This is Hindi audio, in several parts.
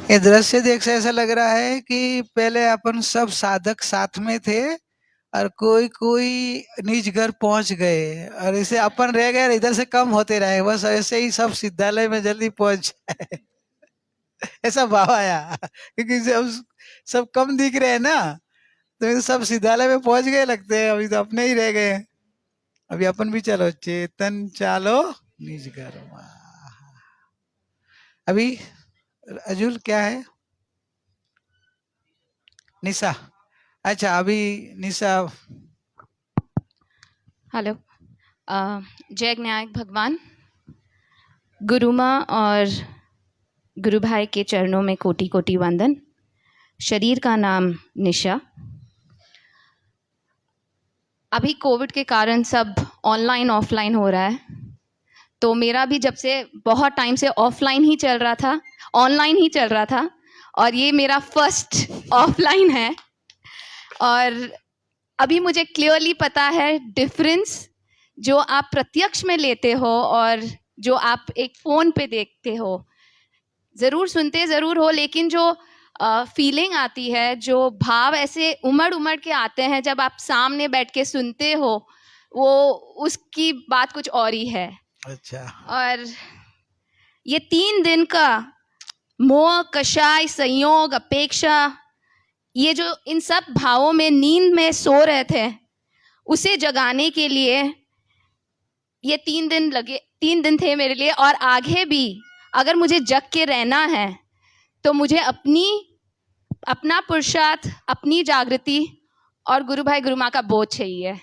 ये दृश्य देख से ऐसा लग रहा है कि पहले अपन सब साधक साथ में थे और कोई कोई निज घर पहुंच गए और इसे अपन रह गए, इधर से कम होते रहे, बस ऐसे ही सब सिद्धालय में जल्दी पहुंच जाए। ऐसा भाव आया क्योंकि सब कम दिख रहे हैं ना, तो ये सब सिद्धालय में पहुंच गए लगते हैं, अभी तो अपने ही रह गए। अभी अपन भी चलो, चेतन चालो निज घर। अभी अजुल क्या है? निशा। अच्छा, अभी निशा। हेलो। जय ज्ञायक भगवान, गुरु माँ और गुरु भाई के चरणों में कोटि कोटि वंदन। शरीर का नाम निशा। अभी कोविड के कारण सब ऑनलाइन ऑफलाइन हो रहा है, तो मेरा भी जब से बहुत टाइम से ऑफलाइन ही चल रहा था, ऑनलाइन ही चल रहा था, और ये मेरा फर्स्ट ऑफलाइन है। और अभी मुझे क्लियरली पता है डिफरेंस जो आप प्रत्यक्ष में लेते हो और जो आप एक फ़ोन पे देखते हो। ज़रूर सुनते ज़रूर हो, लेकिन जो फीलिंग आती है, जो भाव ऐसे उमड़ उमड़ के आते हैं जब आप सामने बैठ के सुनते हो, वो उसकी बात कुछ और ही है। अच्छा। और ये 3 दिन का मोह, कषाय, संयोग, अपेक्षा, ये जो इन सब भावों में नींद में सो रहे थे, उसे जगाने के लिए ये 3 दिन लगे। 3 दिन थे मेरे लिए, और आगे भी अगर मुझे जग के रहना है तो मुझे अपना पुरुषार्थ, अपनी जागृति और गुरु भाई गुरु माँ का बोझ चाहिए।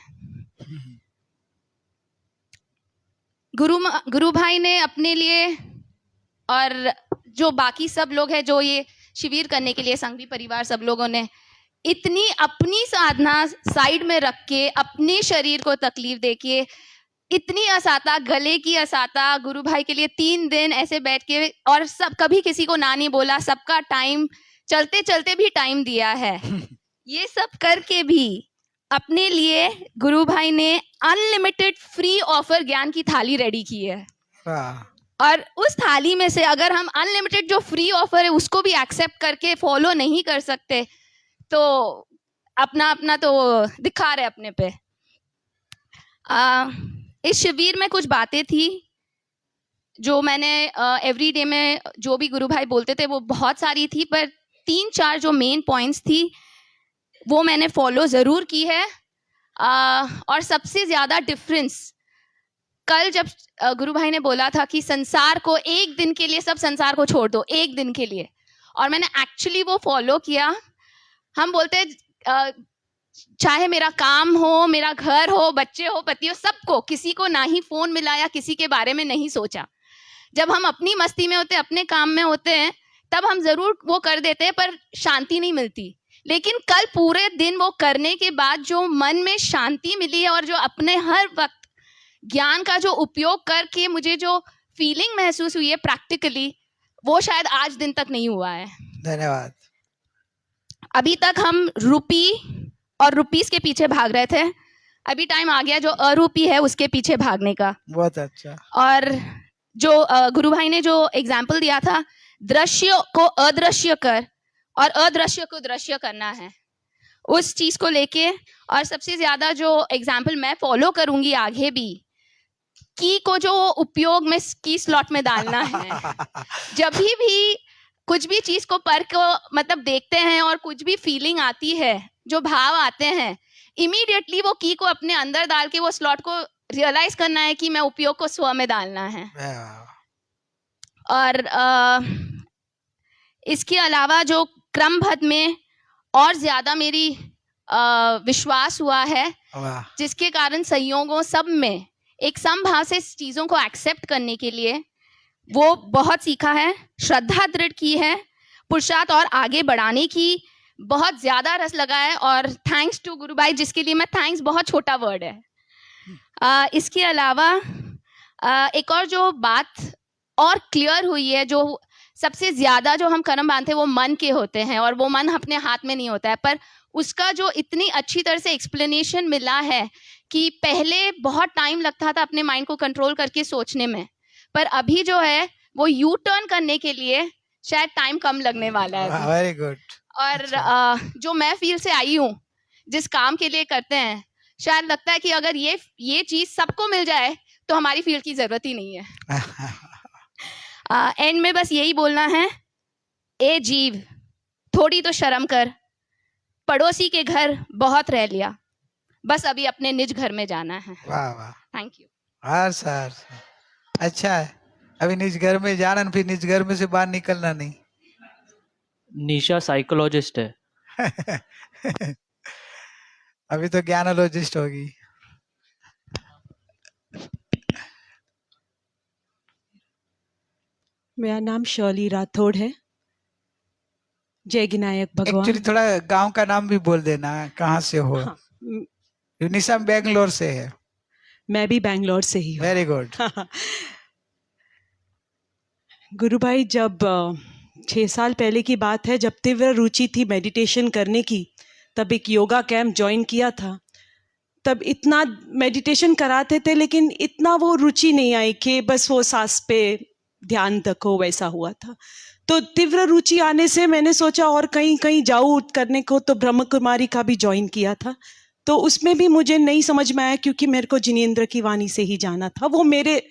गुरु भाई ने अपने लिए और जो बाकी सब लोग हैं जो ये शिविर करने के लिए, संघवी परिवार सब लोगों ने इतनी अपनी साधना साइड में रख के, अपने शरीर को तकलीफ देके, इतनी असाता, गले की असाता, गुरु भाई के लिए 3 दिन ऐसे बैठ के, और सब कभी किसी को ना नहीं बोला, सबका टाइम चलते चलते भी टाइम दिया है। ये सब करके भी अपने लिए गुरु भाई ने अनलिमिटेड फ्री ऑफर ज्ञान की थाली रेडी की है। और उस थाली में से अगर हम अनलिमिटेड जो फ्री ऑफर है उसको भी एक्सेप्ट करके फॉलो नहीं कर सकते, तो अपना अपना तो दिखा रहे अपने पे। इस शिविर में कुछ बातें थी जो मैंने एवरीडे में जो भी गुरु भाई बोलते थे वो बहुत सारी थी, पर 3-4 जो मेन पॉइंट्स थी वो मैंने फॉलो ज़रूर की है। और सबसे ज़्यादा डिफरेंस कल जब गुरु भाई ने बोला था कि संसार को एक दिन के लिए, सब संसार को छोड़ दो एक दिन के लिए, और मैंने एक्चुअली वो फॉलो किया। हम बोलते चाहे मेरा काम हो, मेरा घर हो, बच्चे हो, पति हो, सबको, किसी को ना ही फोन मिलाया, किसी के बारे में नहीं सोचा। जब हम अपनी मस्ती में होते, अपने काम में होते हैं, तब हम जरूर वो कर देते हैं, पर शांति नहीं मिलती। लेकिन कल पूरे दिन वो करने के बाद जो मन में शांति मिली है और जो अपने हर वक्त ज्ञान का जो उपयोग करके मुझे जो फीलिंग महसूस हुई है प्रैक्टिकली, वो शायद आज दिन तक नहीं हुआ है। धन्यवाद। अभी तक हम रूपी और रुपीस के पीछे भाग रहे थे, अभी टाइम आ गया जो अरूपी है उसके पीछे भागने का। बहुत अच्छा। और जो गुरु भाई ने जो एग्जाम्पल दिया था, दृश्य को अदृश्य कर और अदृश्य को दृश्य करना है, उस चीज को लेके। और सबसे ज्यादा जो एग्जाम्पल मैं फॉलो करूंगी आगे भी, की को जो उपयोग में की स्लॉट में डालना है। जब भी कुछ भी चीज को पर को मतलब देखते हैं और कुछ भी फीलिंग आती है, जो भाव आते हैं, इमीडिएटली वो की को अपने अंदर डाल के वो स्लॉट को रियलाइज करना है कि मैं उपयोग को स्व में डालना है। और इसके अलावा जो क्रमबद्ध में और ज्यादा मेरी विश्वास हुआ है, जिसके कारण संयोगों सब में एक समभाव से चीजों को एक्सेप्ट करने के लिए वो बहुत सीखा है, श्रद्धा दृढ़ की है, पुरुषार्थ और आगे बढ़ाने की बहुत ज्यादा रस लगा है। और थैंक्स टू गुरु भाई, जिसके लिए मैं थैंक्स बहुत छोटा वर्ड है। इसके अलावा एक और जो बात और क्लियर हुई है, जो सबसे ज्यादा जो हम कर्म बांधते हैं वो मन के होते हैं, और वो मन अपने हाथ में नहीं होता है, पर उसका जो इतनी अच्छी तरह से एक्सप्लेनेशन मिला है कि पहले बहुत टाइम लगता था अपने माइंड को कंट्रोल करके सोचने में, पर अभी जो है वो यू टर्न करने के लिए शायद टाइम कम लगने वाला है अभी। Very good. और अच्छा। जो मैं फील्ड से आई हूँ, जिस काम के लिए करते हैं, शायद लगता है कि अगर ये चीज सबको मिल जाए तो हमारी फील्ड की जरूरत ही नहीं है। एंड में बस यही बोलना है, ए जीव थोड़ी तो शर्म कर, पड़ोसी के घर बहुत रह लिया, बस अभी अपने निज घर में जाना है। वाह वाह, थैंक यू। हाँ सर, अच्छा है। अभी निज घर में जाना, फिर निज घर में से बाहर निकलना नहीं। निशा साइकोलॉजिस्ट है। अभी तो ज्ञानोलॉजिस्ट होगी। मेरा नाम शर्ली राठौड़ है। जय विनायक भगवान। एक्चुअली थोड़ा गांव का नाम भी बोल देना, कहाँ से हो। हाँ, निशा बेंगलोर से है। मैं भी बैंगलोर से ही हूँ। Very good. गुरु भाई, जब 6 साल पहले की बात है, जब तीव्र रुचि थी मेडिटेशन करने की, तब एक योगा कैंप ज्वाइन किया था। तब इतना मेडिटेशन कराते थे, लेकिन इतना वो रुचि नहीं आई कि बस वो सांस पे ध्यान रखो, वैसा हुआ था। तो तीव्र रुचि आने से मैंने सोचा और कहीं कहीं जाऊँ करने को, तो ब्रह्म कुमारी का भी ज्वाइन किया था। तो उसमें भी मुझे नहीं समझ में आया, क्योंकि मेरे को जिनेंद्र की वाणी से ही जाना था। वो मेरे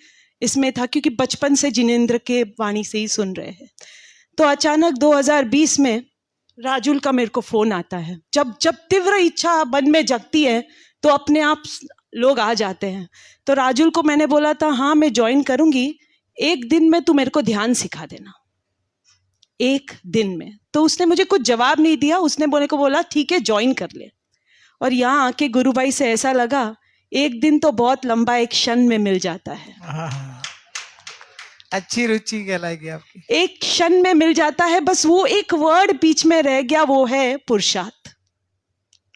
इसमें था, क्योंकि बचपन से जिनेंद्र के वाणी से ही सुन रहे हैं। तो अचानक 2020 में राजुल का मेरे को फोन आता है। जब जब तीव्र इच्छा मन में जगती है तो अपने आप लोग आ जाते हैं। तो राजुल को मैंने बोला था, हाँ मैं ज्वाइन करूंगी, एक दिन में तू मेरे को ध्यान सिखा देना, एक दिन में। तो उसने मुझे कुछ जवाब नहीं दिया, उसने बोले को बोला ठीक है ज्वाइन कर ले। और यहाँ आके गुरु भाई से ऐसा लगा, एक दिन तो बहुत लंबा एक क्षण में मिल जाता है। अच्छी रुचि कहलाएगी आपकी। एक क्षण में मिल जाता है, बस वो एक वर्ड बीच में रह गया, वो है पुरुषार्थ।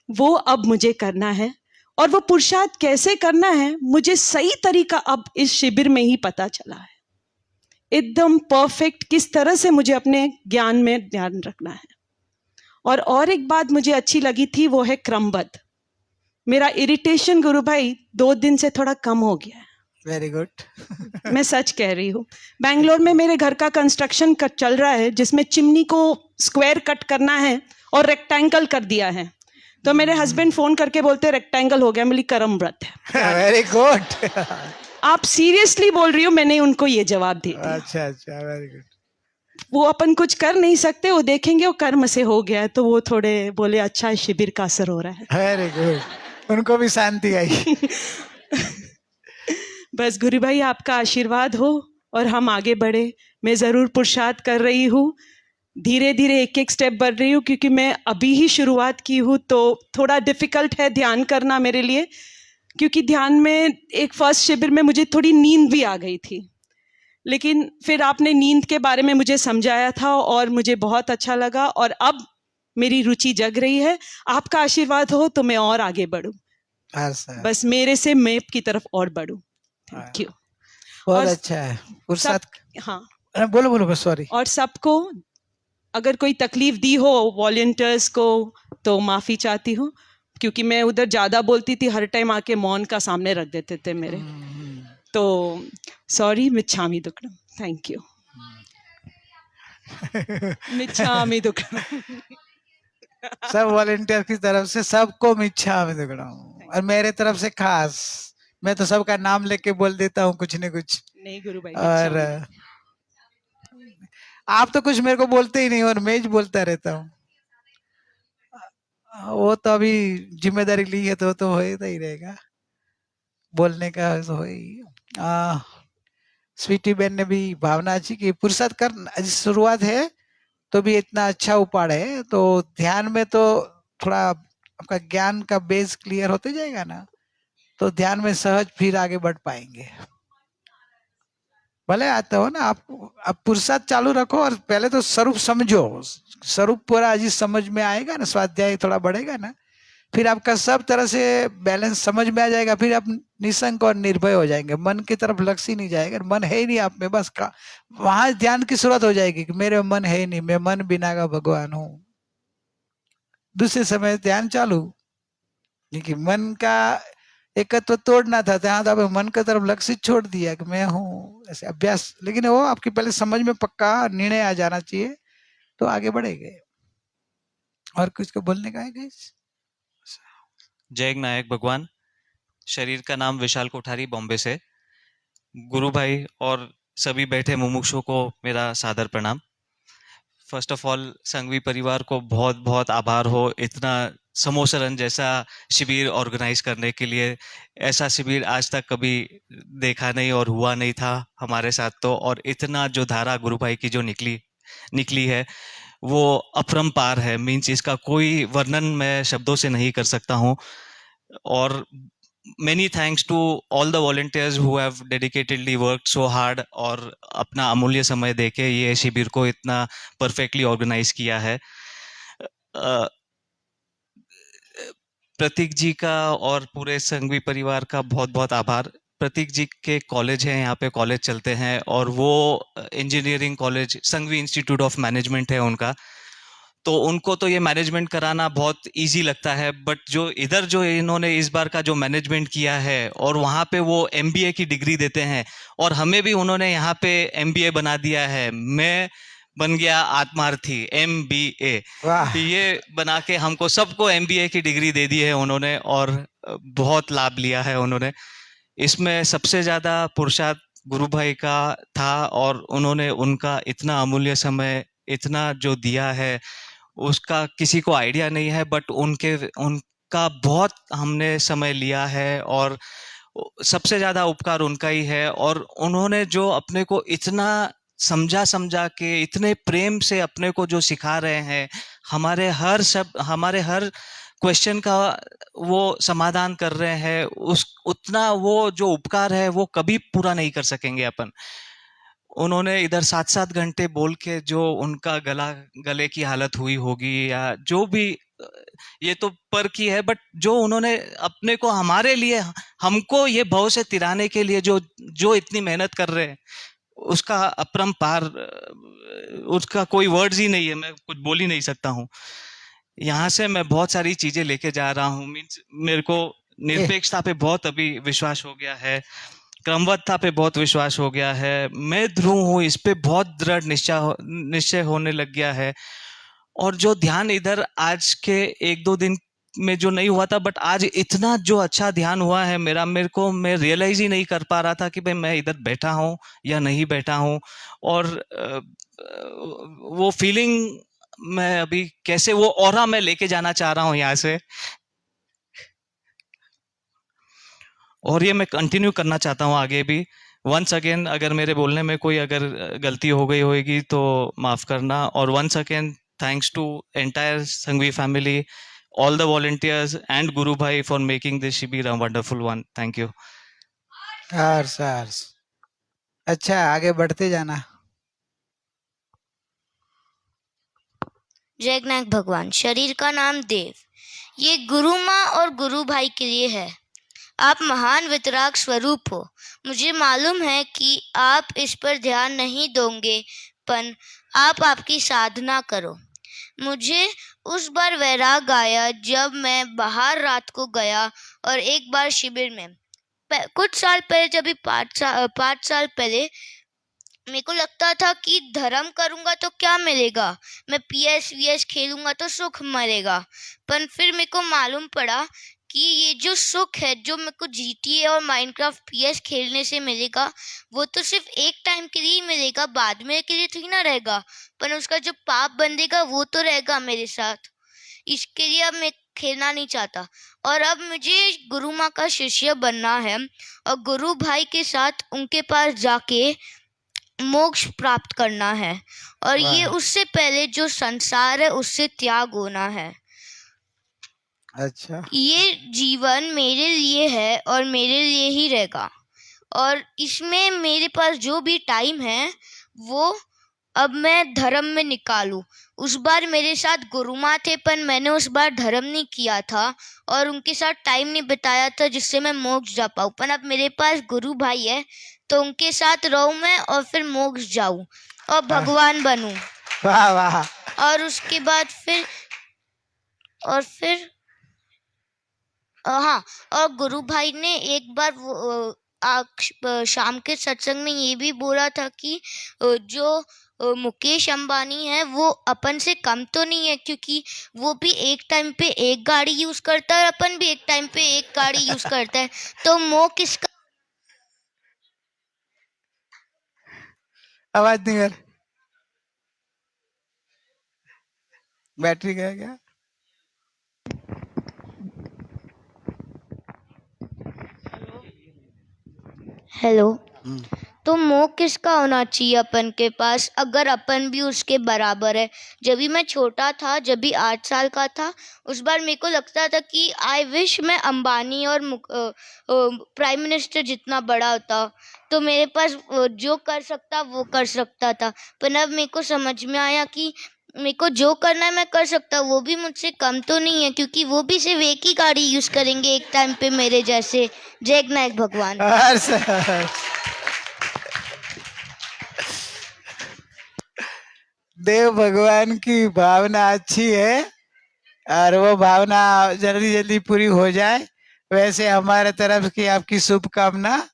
वो अब मुझे करना है, और वो पुरुषार्थ कैसे करना है मुझे सही तरीका अब इस शिविर में ही पता चला है। एकदम परफेक्ट किस तरह से मुझे अपने ज्ञान में ध्यान रखना है। और एक बात मुझे अच्छी लगी थी, वो है क्रमबद्ध। मेरा इरिटेशन गुरु भाई 2 दिन से थोड़ा कम हो गया है। Very good. मैं सच कह रही हूँ। बैंगलोर में मेरे घर का कंस्ट्रक्शन चल रहा है, जिसमें चिमनी को स्क्वायर कट करना है और रेक्टेंगल कर दिया है। तो मेरे हस्बैंड फोन करके बोलते रेक्टेंगल हो गया, मेरी कर्म व्रत है। Very good. आप सीरियसली बोल रही हो? मैंने उनको ये जवाब दे दिया। अच्छा अच्छा, वेरी गुड। वो अपन कुछ कर नहीं सकते, वो देखेंगे वो कर्म से हो गया है। तो वो थोड़े बोले अच्छा शिविर का असर हो रहा है। वेरी गुड, उनको भी शांति आई। बस गुरु भाई आपका आशीर्वाद हो और हम आगे बढ़े। मैं ज़रूर पुरुषार्थ कर रही हूँ, धीरे धीरे एक एक स्टेप बढ़ रही हूँ, क्योंकि मैं अभी ही शुरुआत की हूँ। तो थोड़ा डिफ़िकल्ट है ध्यान करना मेरे लिए, क्योंकि ध्यान में एक फर्स्ट शिविर में मुझे थोड़ी नींद भी आ गई थी। लेकिन फिर आपने नींद के बारे में मुझे समझाया था और मुझे बहुत अच्छा लगा, और अब मेरी रुचि जग रही है। आपका आशीर्वाद हो तो मैं और आगे बढ़ूँ, बस मेरे से मैं की तरफ और बढ़ूँ। Thank you. बहुत और अच्छा है पुरुषार्थ। हाँ बोलो बोलो, बस सॉरी। और सबको अगर कोई तकलीफ दी हो वॉलंटियर्स को तो माफ़ी चाहती हूँ, क्योंकि मैं उधर ज़्यादा बोलती थी, हर टाइम आके मौन का सामने रख देते थे मेरे। तो सॉरी, मिच्छामी दुक्कडम। Thank you. मिच्छामी दुक्कडम। सब वॉलंटियर की तरफ से सबको मिच्छामी दुक्कडम, और मेरे तरफ से खास। मैं तो सबका नाम लेके बोल देता हूँ कुछ न कुछ। नहीं गुरु भाई, और आप तो कुछ मेरे को बोलते ही नहीं, और मैं ही बोलता रहता हूँ। वो तो अभी जिम्मेदारी ली है तो होता ही रहेगा, बोलने का तो हो ही। स्वीटी बहन ने भी भावना अच्छी कि पुरुषार्थ कर शुरुआत है तो भी इतना अच्छा उपाड़ है, तो ध्यान में तो थोड़ा आपका ज्ञान का बेस क्लियर होते जाएगा ना, तो ध्यान में सहज फिर आगे बढ़ पाएंगे। भले आता हो ना आप पुरुषार्थ चालू रखो, और पहले तो स्वरूप समझो। स्वरूप पूरा अजी समझ में आएगा ना, स्वाध्याय थोड़ा बढ़ेगा ना, फिर आपका सब तरह से बैलेंस समझ में आ जाएगा। फिर आप निशंक और निर्भय हो जाएंगे, मन की तरफ लक्ष्य ही नहीं जाएगा। मन है ही नहीं आप में, बस का वहां ध्यान की शुरुआत हो जाएगी कि मेरे मन है ही नहीं, मैं मन बिना का भगवान हूँ। दूसरे समय ध्यान चालू, क्योंकि मन का एकत्व तोड़ना था, जहाँ तो आपने मन की तरफ लक्ष्य छोड़ दिया कि मैं हूँ, ऐसे अभ्यास। लेकिन वो आपकी पहले समझ में पक्का निर्णय आ जाना चाहिए, तो आगे बढ़ेंगे। और कुछ को बोलने का है गाइस? जय नायक भगवान। शरीर का नाम विशाल कोठारी, बॉम्बे से। गुरु भाई और सभी बैठे मुमुक्षुओं को मेरा सादर प्रणाम। फर्स्ट ऑफ ऑल संघवी परिवार को बहुत बहुत आभार हो, इतना समोसरन जैसा शिविर ऑर्गेनाइज करने के लिए। ऐसा शिविर आज तक कभी देखा नहीं और हुआ नहीं था हमारे साथ तो। और इतना जो धारा गुरु भाई की जो निकली है वो अपरंपार है। मीन्स इसका कोई वर्णन मैं शब्दों से नहीं कर सकता हूँ। और many thanks to all the volunteers who have dedicatedly worked so hard और अपना अमूल्य समय देके ये शिविर को इतना परफेक्टली ऑर्गेनाइज किया है। प्रतीक जी का और पूरे संघवी परिवार का बहुत बहुत आभार। प्रतीक जी के कॉलेज हैं, यहाँ पे कॉलेज चलते हैं और वो engineering college Sanghvi institute of management है उनका। तो उनको तो ये मैनेजमेंट कराना बहुत इजी लगता है, बट जो इधर जो इन्होंने इस बार का जो मैनेजमेंट किया है और वहाँ पे वो एमबीए की डिग्री देते हैं और हमें भी उन्होंने यहाँ पे एमबीए बना दिया है। मैं बन गया आत्मार्थी, एमबीए। वाह, ये बना के हमको सबको एमबीए की डिग्री दे दी है उन्होंने और बहुत लाभ लिया है उन्होंने। इसमें सबसे ज्यादा पुरुषार्थ गुरु भाई का था और उन्होंने उनका इतना अमूल्य समय इतना जो दिया है उसका किसी को आइडिया नहीं है, बट उनका बहुत हमने समय लिया है और सबसे ज्यादा उपकार उनका ही है। और उन्होंने जो अपने को इतना समझा के इतने प्रेम से अपने को जो सिखा रहे हैं, हमारे हर क्वेश्चन का वो समाधान कर रहे हैं, उतना वो जो उपकार है वो कभी पूरा नहीं कर सकेंगे अपन। उन्होंने इधर 7-7 घंटे बोल के जो उनका गले की हालत हुई होगी या जो भी, ये तो पर की है, बट जो उन्होंने अपने को हमारे लिए हमको ये भव से तिराने के लिए जो इतनी मेहनत कर रहे हैं उसका अपरंपार, उसका कोई वर्ड्स ही नहीं है, मैं कुछ बोल ही नहीं सकता हूँ। यहाँ से मैं बहुत सारी चीजें लेके जा रहा हूँ। मीन्स मेरे को निरपेक्षता पे बहुत अभी विश्वास हो गया है, क्रमबद्धता पे बहुत विश्वास हो गया है, मैं ध्रुव हूँ इस पे बहुत दृढ़ निश्चय होने लग गया है। और जो ध्यान इधर आज के 1-2 दिन में जो नहीं हुआ था, बट आज इतना जो अच्छा ध्यान हुआ है मैं रियलाइज ही नहीं कर पा रहा था कि भाई मैं इधर बैठा हूँ या नहीं बैठा हूँ। और वो फीलिंग मैं अभी कैसे वो ऑरा मैं लेके जाना चाह रहा हूँ यहाँ से, और ये मैं कंटिन्यू करना चाहता हूँ आगे भी। वंस अगेन अगर मेरे बोलने में कोई अगर गलती हो गई होगी तो माफ करना। और once again thanks to entire Sanghvi family, all the volunteers and Guru Bhai for making this Shibir a wonderful one. Thank you. Sir अच्छा, आगे बढ़ते जाना। जय नायक भगवान। शरीर का नाम देव। ये गुरु माँ और गुरु भाई के लिए है। आप महान वितराग स्वरूप हो। मुझे मालूम है कि आप इस पर ध्यान नहीं दोगे, पर आप आपकी साधना करो। मुझे उस बार वैराग आया जब मैं बाहर रात को गया और एक बार शिविर में कुछ साल पहले, जब 5 साल पहले मेरे को लगता था कि धर्म करूंगा तो क्या मिलेगा, मैं PS खेलूंगा तो सुख मिलेगा। पर फिर मेरे को मालूम पड़ा कि ये जो सुख है जो मेरे को GTA और माइनक्राफ्ट PS खेलने से मिलेगा, वो तो सिर्फ एक टाइम के लिए ही मिलेगा, बाद में के लिए थोड़ी ना रहेगा। पर उसका जो पाप बंधेगा वो तो रहेगा मेरे साथ। इसके लिए अब मैं खेलना नहीं चाहता और अब मुझे गुरु माँ का शिष्य बनना है और गुरु भाई के साथ उनके पास जाके मोक्ष प्राप्त करना है। और ये उससे पहले जो संसार है उससे त्याग होना है। अच्छा, ये जीवन मेरे लिए है और मेरे लिए ही रहेगा और इसमें मेरे पास जो भी टाइम है वो अब मैं धर्म में निकालूं। उस बार मेरे साथ गुरु माँ थे पर मैंने उस बार धर्म नहीं किया था और उनके साथ टाइम नहीं बिताया था जिससे मैं मोक्ष जा पाऊं। पर अब मेरे पास गुरु भाई है तो उनके साथ रहूं मैं और फिर मोक्ष जाऊं और भगवान बनूं। वाह वाह। और उसके बाद हाँ, और गुरु भाई ने एक बार शाम के सत्संग में ये भी बोला था कि जो मुकेश अंबानी है वो अपन से कम तो नहीं है, क्योंकि वो भी एक टाइम पे एक गाड़ी यूज करता है और अपन भी एक टाइम पे एक गाड़ी यूज करता है, तो मोह किसका? आवाज नहीं आ रही, बैटरी गया क्या? हेलो। तो मोह किसका होना चाहिए अपन के पास, अगर अपन भी उसके बराबर है? जब भी मैं छोटा था, जब भी 8 साल का था, उस बार मेरे को लगता था कि आई विश मैं अंबानी और प्राइम मिनिस्टर जितना बड़ा होता, तो मेरे पास जो कर सकता वो कर सकता था। पर अब मेरे को समझ में आया कि मेरे को जो करना है मैं कर सकता, वो भी मुझसे कम तो नहीं है, क्योंकि वो भी सिर्फ एक ही गाड़ी यूज करेंगे एक टाइम पे मेरे जैसे। जय नायक भगवान। सर, देव भगवान की भावना अच्छी है और वो भावना जल्दी जल्दी पूरी हो जाए, वैसे हमारे तरफ की आपकी शुभकामना,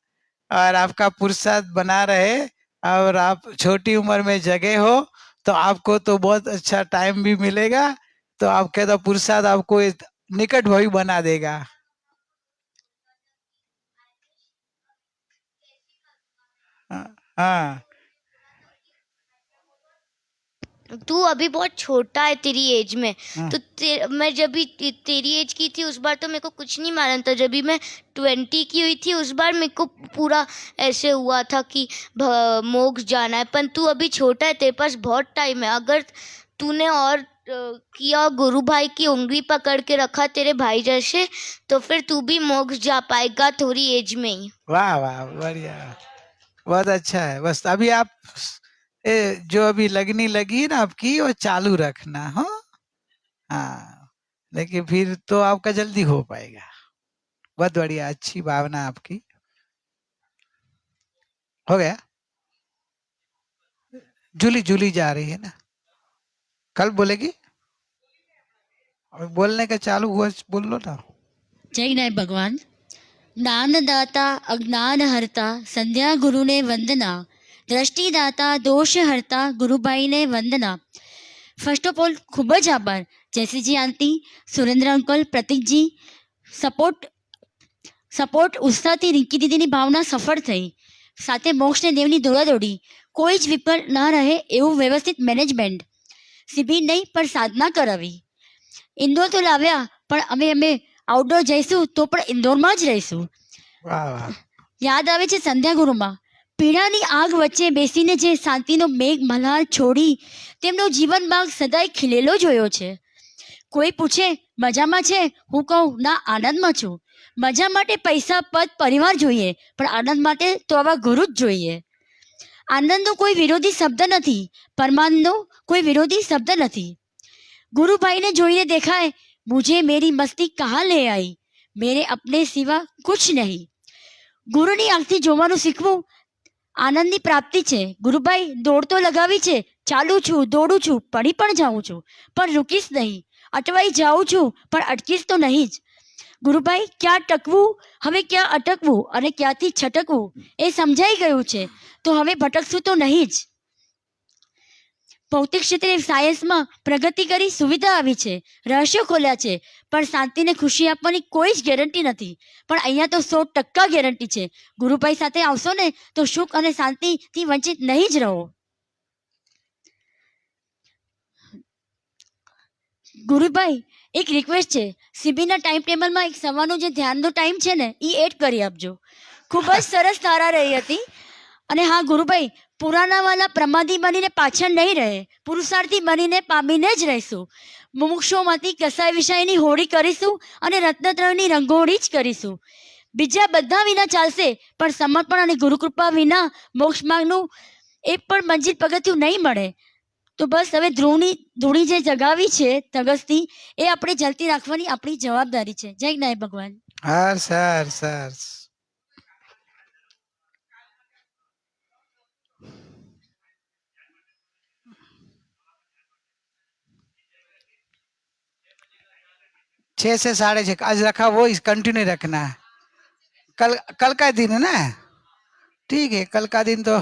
और आपका पुरुषार्थ बना रहे, और आप छोटी उम्र में जगे हो तो आपको तो बहुत अच्छा टाइम भी मिलेगा, तो आपके तो पुरुषार्थ आपको निकट भविष्य बना देगा। हाँ, तू अभी बहुत छोटा है तेरी एज में, हाँ। तो मैं जब भी तेरी एज की थी उस बार तो मेरे को कुछ नहीं मालूम था। जब भी मैं 20 की हुई थी उस बार मेरे को पूरा ऐसे हुआ था कि मोक्ष जाना है। पर तू अभी छोटा है, तेरे पास बहुत टाइम है। अगर तूने और किया, गुरु भाई की उंगली पकड़ के रखा तेरे भाई जैसे, तो फिर तू भी मोक्ष जा पाएगा थोड़ी एज में ही। वाह वाह, बढ़िया, बहुत अच्छा है। बस अभी आप जो अभी लगनी लगी ना आपकी, वो चालू रखना हो। हाँ, लेकिन फिर तो आपका जल्दी हो पाएगा। बहुत बढ़िया, अच्छी भावना आपकी। हो गया। जूली जूली जा रही है ना, कल बोलेगी, और बोलने का चालू हुआ, बोल लो ना। जय नायक भगवान। ज्ञानदाता अज्ञान हरता संध्या गुरु ने वंदना, દ્રષ્ટિદાતા દોષ હરતા ગુરુભાઈ ને વંદના। ફર્સ્ટ ઓફ ઓલ ખૂબ જ આભાર જયશ્રીજી આંટી, સુરેન્દ્ર અંકલ, પ્રતિકજી, સપોર્ટ ઉત્સાહથી રિંકી દીદીની ભાવના સફળ થઈ, સાથે મોક્ષ ને દેવની દોડાદોડી, કોઈ જ વિકલ્પ ના રહે એવું વ્યવસ્થિત મેનેજમેન્ટ, શિબિર નહીં પણ સાધના કરાવી। ઇન્દોર તો લાવ્યા પણ અમે આઉટડોર જઈશું તો પણ ઇન્દોરમાં જ રહીશું। વાહ વાહ, યાદ આવે છે સંધ્યા ગુરુમાં પીડાની આગ વચ્ચે બેસીને જે શાંતિનો મેઘ મલ્હાર છોડી તેમનો જીવન બાગ સદાય ખીલેલો જોયો છે। કોઈ પૂછે મજામાં છે, હું કહું ના, આનંદમાં છું। મજા માટે પૈસા પદ પરિવાર જોઈએ, પણ આનંદ માટે તો આવા ગુરુ જ જોઈએ। આનંદનો કોઈ વિરોધી શબ્દ નથી, પરમાનંદનો કોઈ વિરોધી શબ્દ નથી। ગુરુભાઈને જોઈને દેખાય, मुझे मेरी मस्ती कहाँ ले आई, मेरे अपने सिवा कुछ नहीं। ગુરુની આંખથી જોવાનું શીખવું આનંદની પ્રાપ્તિ છે। ગુરુભાઈ દોડ તો લગાવી છે, ચાલુ છું, દોડું છું, પડી પણ જાઉં છું, પણ રૂકીશ નહીં। અટવાઈ જાઉં છું પણ અટકીશ તો નહીં જ। ગુરુભાઈ, ક્યાં ટકવું, હવે ક્યાં અટકવું અને ક્યાંથી છટકવું એ સમજાઈ ગયું છે, તો હવે ભટકશું તો નહીં જ। ભૌતિક ક્ષેત્રે સાયન્સમાં પ્રગતિ કરી સુવિધા આવી છે, રહસ્યો ખોલ્યા છે, પણ શાંતિને ખુશી આપવાની કોઈ જ ગેરંટી નથી। પણ અહીંયા તો 100% ગેરંટી છે। ગુરુભાઈ સાથે આવશો ને તો સુખ અને શાંતિથી વંચિત નહીં જ રહો। ગુરુભાઈ, એક રિક્વેસ્ટ છે, શિબિરના ટાઈમ ટેબલમાં એક સવારનો જે ધ્યાનનો ટાઈમ છે ને એ એડ કરી આપજો। ખૂબ જ સરસ ધારા રહી હતી। અને હા ગુરુભાઈ, પુરાણાવાલા પ્રમાદી બનીને પાછળ નહીં રહે, પુરુષાર્થી બનીને પામીને જ રહીશું। મુમુક્ષોમાંથી કસાય વિષયની હોળી કરીશું અને રત્નત્રયની રંગોળી જ કરીશું। બીજા બધા વિના ચાલશે, પણ સમર્પણ અને ગુરુકૃપા વિના મોક્ષ માર્ગનું એક પણ મંજિલ પગથિયું નહીં મળે। તો બસ હવે ધૂણી જે જગાવી છે તગસથી, એ આપણે જલતી રાખવાની આપણી જવાબદારી છે। જય નાયક ભગવાન। હર સર સર, 6 से 6:30 आज रखा, वो इस कंटिन्यू रखना है। कल कल का दिन है ना, ठीक है, कल का दिन तो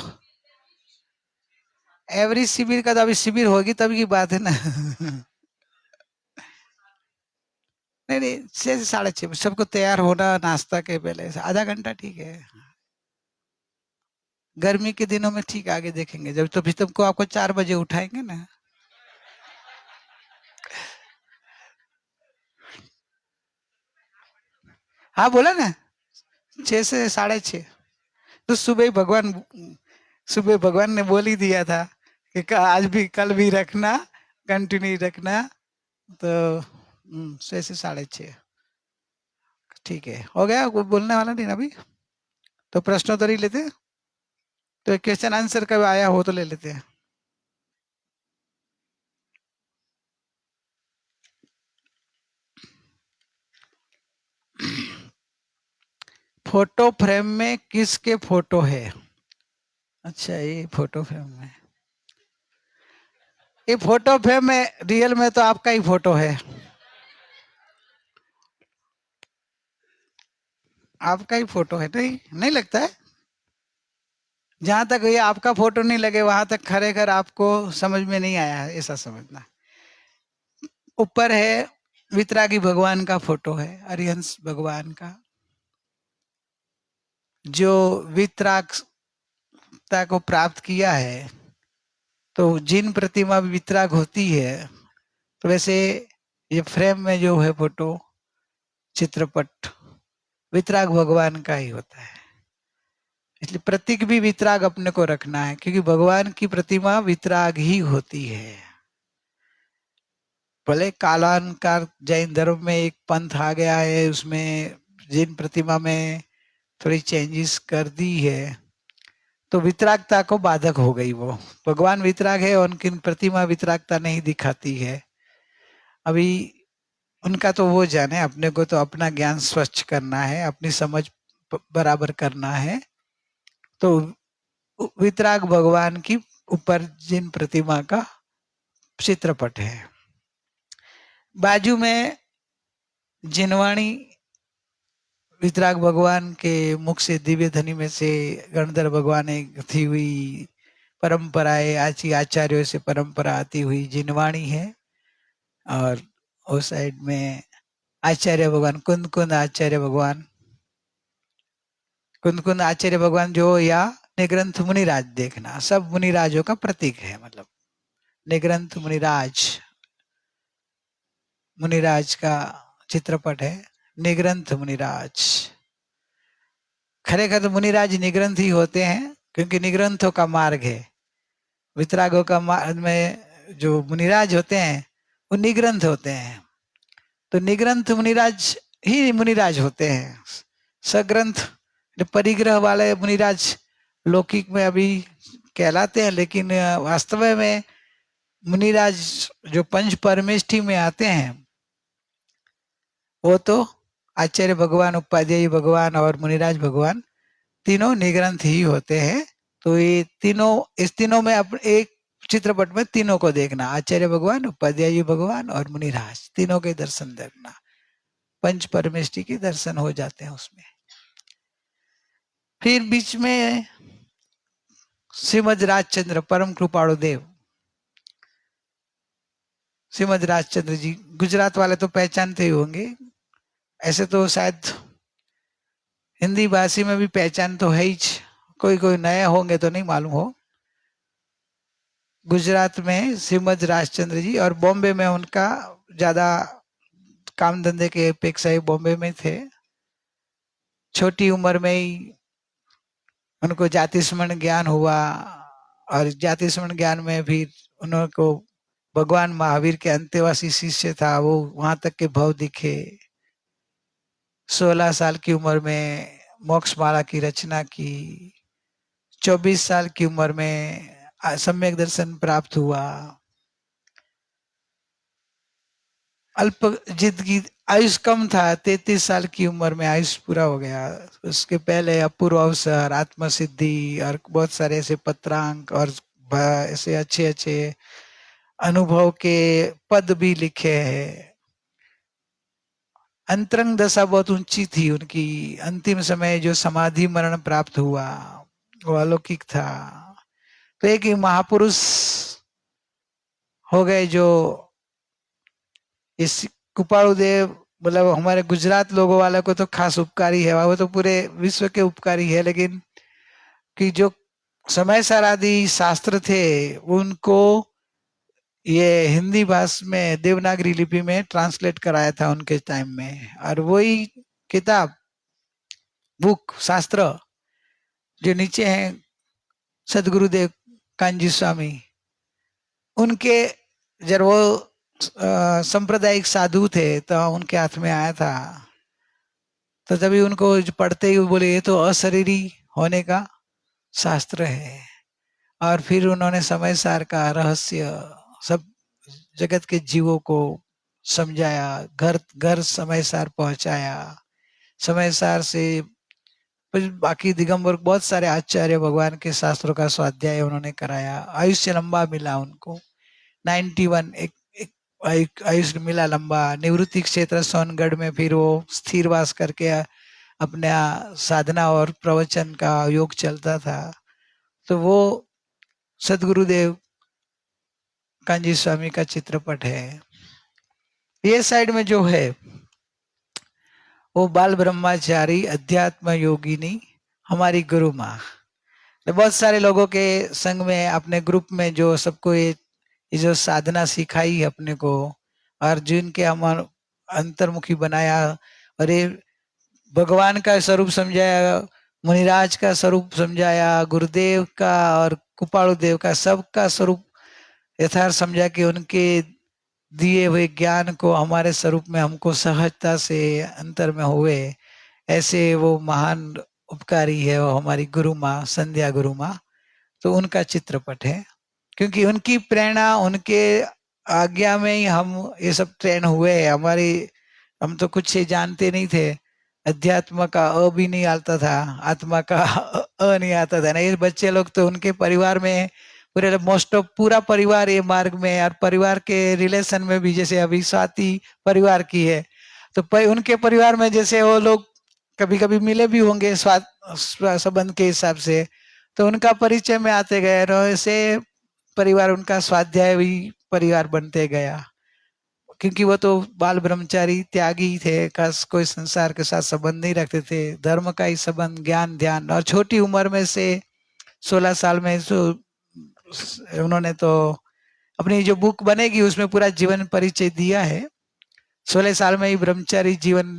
एवरी शिविर का तो अभी शिविर होगी तब की बात है ना। नहीं नहीं, 6 से 6:30 सबको तैयार होना नाश्ता के पहले से आधा घंटा, ठीक है। गर्मी के दिनों में ठीक आगे देखेंगे, जब तो भी तुमको आपको 4 बजे उठाएंगे ना। हाँ बोला ना, 6 से 6:30। तो सुबह भगवान ने बोल ही दिया था कि आज भी कल भी रखना, कंटिन्यू रखना। तो 6 से 6:30 ठीक है, हो गया। कोई बोलने वाला नहीं ना अभी, तो प्रश्नोत्तरी लेते हैं। तो क्वेश्चन आंसर कब आया हो तो ले लेते हैं। फोटो फ्रेम में किसके फोटो है? अच्छा, ये फोटो फ्रेम में, ये फोटो फ्रेम में रियल में तो आपका ही फोटो है, आपका ही फोटो है। नहीं नहीं लगता है? जहां तक ये आपका फोटो नहीं लगे वहां तक खरेखर आपको समझ में नहीं आया है, ऐसा समझना। ऊपर है वितरागी भगवान का फोटो है, अरिहंस भगवान का, जो वितरागता को प्राप्त किया है। तो जिन प्रतिमा वितराग होती है, तो वैसे ये फ्रेम में जो है फोटो, चित्रपट, वितराग भगवान का ही होता है। इसलिए प्रतीक भी वितराग अपने को रखना है, क्योंकि भगवान की प्रतिमा वितराग ही होती है। भले कालांतर जैन धर्म में एक पंथ आ गया है, उसमें जिन प्रतिमा में थोड़ी चेंजेस कर दी है, तो वितरागता को बाधक हो गई। वो भगवान वितराग है, उनकी प्रतिमा वितरागता नहीं दिखाती है। अभी उनका तो वो जाने, अपने को तो अपना ज्ञान स्वच्छ करना है, अपनी समझ बराबर करना है। तो वितराग भगवान की ऊपर जिन प्रतिमा का चित्रपट है, बाजू में जिनवाणी वितराग भगवान के मुख से दिव्य ध्वनि में से गणधर भगवान एक थी हुई परंपराएं, आचार्यों से परंपरा आती हुई जिनवाणी है। और उस साइड में आचार्य भगवान, कुंद आचार्य भगवान, कुंद आचार्य भगवान जो, या निग्रंथ मुनिराज, देखना सब मुनिराजों का प्रतीक है। मतलब निग्रंथ मुनिराज का चित्रपट है, निग्रंथ मुनिराज। खरेखर तो मुनिराज निग्रंथ ही होते हैं, क्योंकि निग्रंथों का मार्ग है। वितरागों का मार्ग में जो मुनिराज होते हैं वो निग्रंथ होते हैं। तो निग्रंथ मुनिराज ही मुनिराज होते हैं। सग्रंथ परिग्रह वाले मुनिराज लौकिक में अभी कहलाते हैं, लेकिन वास्तव में मुनिराज जो पंच परमेष्ठी में आते हैं, वो तो आचार्य भगवान, उपाध्यायी भगवान और मुनिराज भगवान तीनों निग्रंथ ही होते हैं। तो ये तीनों, इस तीनों में एक चित्रपट में तीनों को देखना, आचार्य भगवान, उपाध्यायी भगवान और मुनिराज, तीनों के दर्शन देखना। पंच परमेष्ठी के दर्शन हो जाते हैं उसमें। फिर बीच में श्रीमद राजचंद्र परम कृपाणु देव, श्रीमद राजचंद्र जी, गुजरात वाले तो पहचानते ही होंगे, ऐसे तो शायद हिंदी भाषी में भी पहचान तो है ही, कोई नए होंगे तो नहीं मालूम हो। गुजरात में श्रीमद राजचंद्र जी, और बॉम्बे में उनका ज्यादा काम धंधे के अपेक्षा ही बॉम्बे में थे। छोटी उम्र में ही उनको जाति स्मरण ज्ञान हुआ, और जाति स्मरण ज्ञान में भी उनको भगवान महावीर के अंतेवासी शिष्य था, वो वहां तक के भाव दिखे। 16 साल की उम्र में मोक्ष माला की रचना की, 24 साल की उम्र में सम्यक दर्शन प्राप्त हुआ। अल्प जिंदगी, आयुष कम था, 33 साल की उम्र में आयुष पूरा हो गया। उसके पहले अपूर्व अवसर, आत्मसिद्धि और बहुत सारे ऐसे पत्रांक और ऐसे अच्छे अच्छे अनुभव के पद भी लिखे हैं। अंतरंग दशा बहुत ऊंची थी उनकी। अंतिम समय जो समाधि मरण प्राप्त हुआ वो अलौकिक था। तो एक ही महापुरुष हो गए जो इस कृपाणु देव, मतलब हमारे गुजरात लोगों वाले को तो खास उपकारी है, वो तो पूरे विश्व के उपकारी है, लेकिन कि जो समय सार आदि शास्त्र थे उनको ये हिंदी भाषा में देवनागरी लिपि में ट्रांसलेट कराया था उनके टाइम में। और वही किताब बुक शास्त्र जो नीचे है सदगुरुदेव कांजी स्वामी, उनके जब वो सांप्रदायिक साधु थे तो उनके हाथ में आया था, तो तभी उनको पढ़ते ही बोले ये तो अशरीरी होने का शास्त्र है। और फिर उन्होंने समय सार का रहस्य सब जगत के जीवों को समझाया, घर घर समय सार पहुंचाया, समय सार से बाकी दिगंबर बहुत सारे आचार्य भगवान के शास्त्रों का स्वाध्याय उन्होंने कराया। आयुष्य लंबा मिला उनको, 91 एक आयुष्य मिला लंबा। निवृत्ति क्षेत्र सोनगढ़ में फिर वो स्थिर वास करके अपना साधना और प्रवचन का योग चलता था। तो वो सदगुरुदेव कांजी स्वामी का चित्रपट है। ये साइड में जो है वो बाल ब्रह्मचारी अध्यात्म योगिनी हमारी गुरु माँ। तो बहुत सारे लोगों के संग में अपने ग्रुप में जो सबको ये जो साधना सिखाई अपने को, और जिनके हम अंतर्मुखी बनाया, और ये भगवान का स्वरूप समझाया, मुनिराज का स्वरूप समझाया, गुरुदेव का और कृपाणु देव का सबका स्वरूप यथार्थ समझा कि उनके दिए हुए ज्ञान को हमारे स्वरूप में हमको सहजता से अंतर में हुए, ऐसे वो महान उपकारी है वो हमारी गुरु माँ संध्या गुरु माँ। तो उनका चित्रपट है, क्योंकि उनकी प्रेरणा, उनके आज्ञा में ही हम ये सब ट्रेन हुए। हम तो कुछ ही जानते नहीं थे, अध्यात्म का अ भी नहीं आता था, आत्मा का अ नहीं आता था ना। ये बच्चे लोग तो उनके परिवार में पूरे मोस्ट ऑफ पूरा परिवार ये मार्ग में, और परिवार के रिलेशन में भी जैसे अभी स्वाति परिवार की है, तो उनके परिवार में जैसे वो लोग कभी कभी मिले भी होंगे संबंध के हिसाब से, तो उनका परिचय में आते गए, ऐसे परिवार उनका स्वाध्याय भी परिवार बनते गया। क्योंकि वो तो बाल ब्रह्मचारी त्यागी थे, कोई संसार के साथ संबंध नहीं रखते थे, धर्म का ही संबंध, ज्ञान ध्यान। और छोटी उम्र में से 16 साल में उन्होंने तो अपनी जो बुक बनेगी उसमें पूरा जीवन परिचय दिया है। 16 साल में ही ब्रह्मचारी जीवन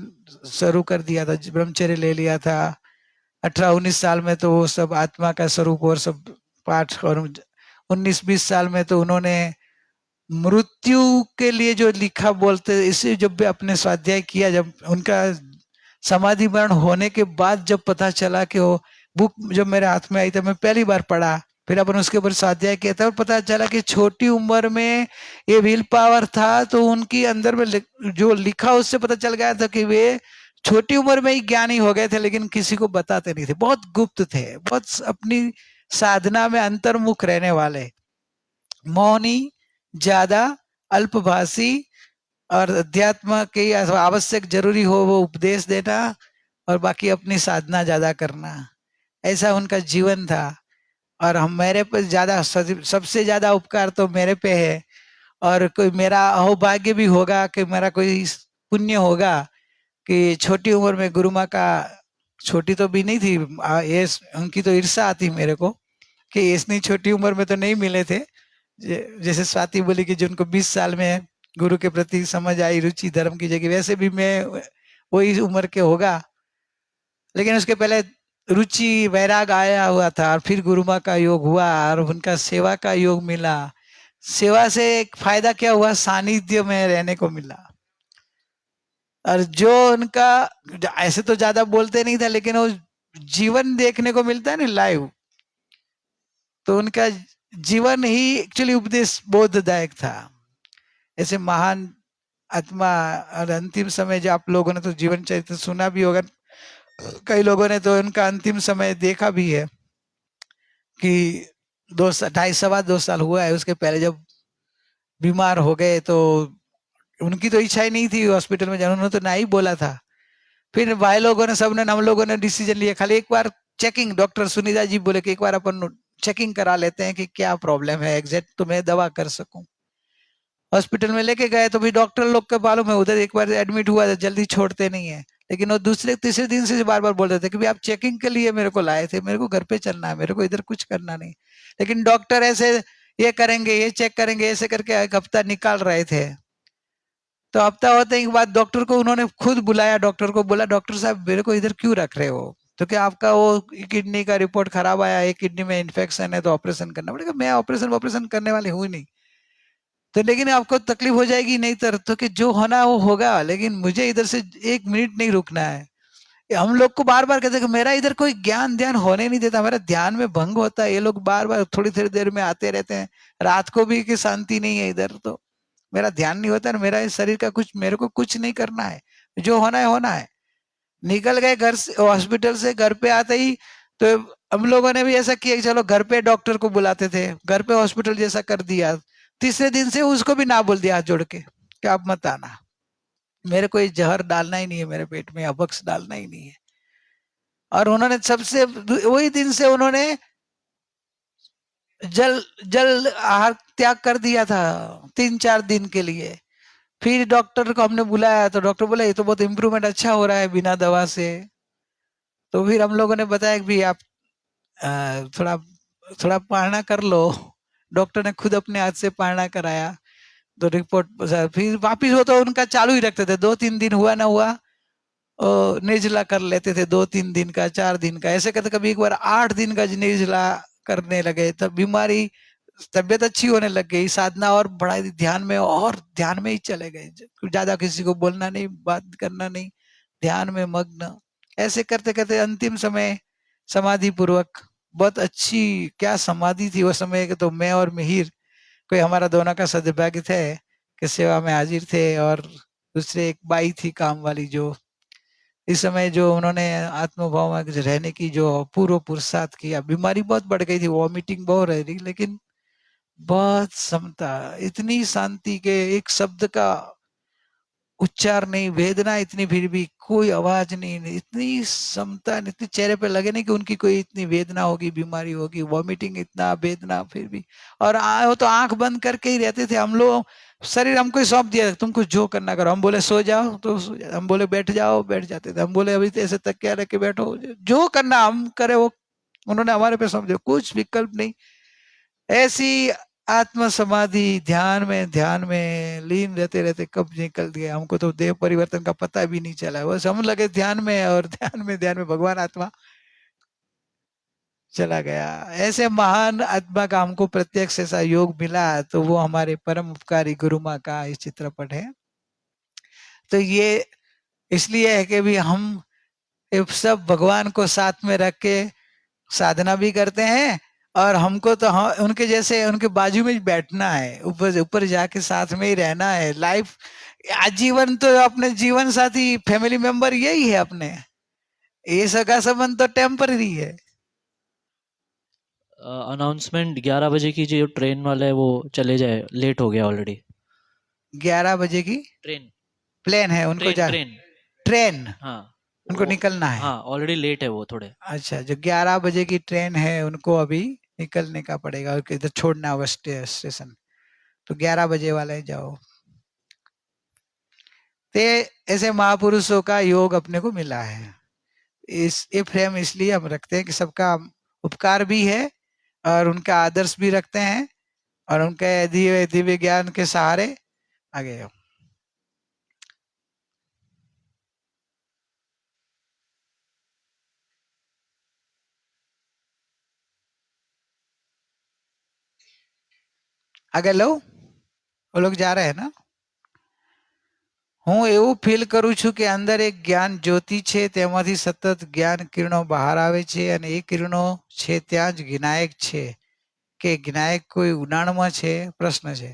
शुरू कर दिया था, ब्रह्मचर्य ले लिया था। 18-19 साल में तो वो सब आत्मा का स्वरूप और सब पाठ, और 19-20 साल में तो उन्होंने मृत्यु के लिए जो लिखा बोलते, इसे जब भी अपने स्वाध्याय किया, जब उनका समाधि मरण होने के बाद जब पता चला कि वो बुक जब मेरे हाथ में आई तो मैं पहली बार पढ़ा, फिर अपन उसके ऊपर स्वाध्याय किया था, और पता चला कि छोटी उम्र में ये विल पावर था। तो उनकी अंदर में जो लिखा उससे पता चल गया था कि वे छोटी उम्र में ही ज्ञानी हो गए थे, लेकिन किसी को बताते नहीं थे, बहुत गुप्त थे, बहुत अपनी साधना में अंतर्मुख रहने वाले, मौनी, ज्यादा अल्पभाषी, और अध्यात्म के आवश्यक जरूरी हो वो उपदेश देना, और बाकी अपनी साधना ज्यादा करना, ऐसा उनका जीवन था। और हम मेरे पे ज्यादा, सबसे ज्यादा उपकार तो मेरे पे है, और कोई मेरा अहोभाग्य भी होगा कि मेरा कोई पुण्य होगा कि छोटी उम्र में गुरु माँ का, छोटी तो भी नहीं थी ये, उनकी तो ईर्षा आती मेरे को कि इतनी छोटी उम्र में तो नहीं मिले थे। जैसे स्वाति बोली कि जिनको 20 साल में गुरु के प्रति समझ आई, रुचि धर्म की जगह, वैसे भी मैं वही उम्र के होगा, लेकिन उसके पहले रुचि वैराग आया हुआ था, और फिर गुरु माँ का योग हुआ, और उनका सेवा का योग मिला। सेवा से एक फायदा क्या हुआ, सानिध्य में रहने को मिला। और जो उनका, ऐसे तो ज्यादा बोलते नहीं था, लेकिन वो जीवन देखने को मिलता है ना लाइव, तो उनका जीवन ही एक्चुअली उपदेश बोधदायक था। ऐसे महान आत्मा, और अंतिम समय जो आप लोगों ने तो जीवन चरित्र सुना भी होगा, कई लोगों ने तो उनका अंतिम समय देखा भी है कि 2.5 सवा 2 साल हुआ है, उसके पहले जब बीमार हो गए तो उनकी तो इच्छा ही नहीं थी हॉस्पिटल में जाना, उन्होंने तो ना ही बोला था। फिर भाई लोगों ने, सबने, हम लोगों ने डिसीजन लिया खाली एक बार चेकिंग, डॉक्टर सुनीता जी बोले कि एक बार अपन चेकिंग करा लेते हैं कि क्या प्रॉब्लम है एग्जैक्ट, तो मैं दवा कर सकूं। हॉस्पिटल में लेके गए तो भी डॉक्टर लोग के मालूम है, उधर एक बार एडमिट हुआ तो जल्दी छोड़ते नहीं है, लेकिन वो दूसरे तीसरे दिन से बार बार बोल रहे थे कि भाई आप चेकिंग के लिए मेरे को लाए थे, मेरे को घर पे चलना है, मेरे को इधर कुछ करना नहीं। लेकिन डॉक्टर ऐसे ये करेंगे, ये चेक करेंगे, ऐसे करके एक हफ्ता निकाल रहे थे। तो हफ्ता होते ही बाद डॉक्टर को उन्होंने खुद बुलाया, डॉक्टर को बोला डॉक्टर साहब मेरे को इधर क्यों रख रहे हो, तो क्या आपका वो किडनी का रिपोर्ट खराब आया, एक किडनी में इन्फेक्शन है तो ऑपरेशन करना पड़ेगा। मैं ऑपरेशन करने वाली हूँ नहीं, तो लेकिन आपको तकलीफ हो जाएगी नहीं तो कि जो होना वो होगा, लेकिन मुझे इधर से एक मिनट नहीं रुकना है। हम लोग को बार बार कहते हैं कि मेरा इधर कोई ज्ञान ध्यान होने नहीं देता, मेरा ध्यान में भंग होता है, ये लोग बार बार थोड़ी थोड़ी देर में आते रहते हैं, रात को भी कि शांति नहीं है इधर, तो मेरा ध्यान नहीं होता, मेरा इस शरीर का कुछ, मेरे को कुछ नहीं करना है, जो होना है होना है। निकल गए घर से, हॉस्पिटल से घर पे आते ही तो हम लोगों ने भी ऐसा किया कि चलो घर पे डॉक्टर को बुलाते थे, घर पे हॉस्पिटल जैसा कर दिया। तीसरे दिन से उसको भी ना बोल दिया हाथ जोड़ के कि आप मत आना, मेरे को ये जहर डालना ही नहीं है मेरे पेट में, अबक्स डालना ही नहीं है। और उन्होंने सबसे वही दिन से उन्होंने जल आहार त्याग कर दिया था 3-4 दिन के लिए। फिर डॉक्टर को हमने बुलाया तो डॉक्टर बोला ये तो बहुत इम्प्रूवमेंट अच्छा हो रहा है बिना दवा से। तो फिर हम लोगों ने बताया कि भी आप थोड़ा थोड़ा पारणा कर लो। डॉक्टर ने खुद अपने हाथ से पारणा कराया तो रिपोर्ट, फिर वापिस हो तो उनका चालू ही रखते थे, 2-3 दिन हुआ ना हुआ निर्जला कर लेते थे, 2-3 दिन का, 4 दिन का, ऐसे करते कभी एक बार 8 दिन का निर्जला करने लगे। तब बीमारी, तबियत अच्छी होने लग गई, साधना और बढ़ाई, ध्यान में और ध्यान में ही चले गए, ज्यादा किसी को बोलना नहीं, बात करना नहीं, ध्यान में मग्न। ऐसे करते करते अंतिम समय समाधि पूर्वक, बहुत अच्छी क्या समाधि थी वो समय के, तो मैं और मिहिर कोई हमारा दोनों का सद्भाग्य थे कि सेवा में हाजिर थे, और दूसरे एक बाई थी काम वाली, जो इस समय जो उन्होंने आत्मभाव में रहने की जो पूर्व पुरुषार्थ किया। बीमारी बहुत बढ़ गई थी, वॉमिटिंग बहुत रह रही, लेकिन बहुत समता, इतनी शांति के एक शब्द का उच्चार नहीं, वेदना इतनी, फिर भी कोई आवाज नहीं, इतनी समता, इतनी चेहरे पे लगे नहीं कि उनकी कोई इतनी वेदना होगी, बीमारी होगी, वॉमिटिंग इतना वेदना, फिर भी। और वो तो आंख बंद करके ही रहते थे। हम लोग शरीर हमको ही सौंप दिया, तुमको जो करना करो। हम बोले सो जाओ तो सो जाओ, हम बोले बैठ जाओ बैठ जाते थे, हम बोले अभी तो ऐसे तकिया रख के बैठो, जो करना हम करे वो उन्होंने हमारे पे सौंप दिया, कुछ विकल्प नहीं। ऐसी आत्म समाधि ध्यान में लीन रहते रहते कब निकल गया, हमको तो देह परिवर्तन का पता भी नहीं चला, बस हम लगे ध्यान में, और ध्यान में भगवान आत्मा चला गया। ऐसे महान आत्मा का हमको प्रत्यक्ष ऐसा योग मिला, तो वो हमारे परम उपकारी गुरु माँ का इस चित्रपट है। तो ये इसलिए है कि भी हम सब भगवान को साथ में रख के साधना भी करते हैं, और हमको तो उनके जैसे उनके बाजू में बैठना है, ऊपर जाके साथ में ही रहना है। लाइफ आजीवन तो अपने जीवन साथी, फैमिली मेंबर यही है अपने, ये सगा संबंध तो टेम्पररी है। अनाउंसमेंट 11 बजे की जो ट्रेन वाला है वो चले जाए, लेट हो गया ऑलरेडी। 11 बजे की ट्रेन प्लेन है उनको, ट्रेन हाँ उनको निकलना है। हाँ ऑलरेडी लेट है वो थोड़े। अच्छा, जो 11 बजे की ट्रेन है उनको अभी निकलने का पड़ेगा, और इधर छोड़ना होगा स्टेशन, तो 11 बजे वाले जाओ। तो ऐसे महापुरुषों का योग अपने को मिला है। ये फ्रेम इसलिए हम रखते हैं कि सबका उपकार भी है और उनका आदर्श भी रखते हैं, और उनके दिव्य ज्ञान के सहारे आगे। आगे लो, वो लोग जा रहे हैं ना। હું એવું ફીલ કરું છું કે અંદર એક જ્ઞાન જ્યોતિ છે, તેમાંથી સતત જ્ઞાન કિરણો બહાર આવે છે, અને એ કિરણો છે ત્યાં જ જ્ઞાયક છે, કે જ્ઞાયક કોઈ ઉડાણમાં છે, પ્રશ્ન છે।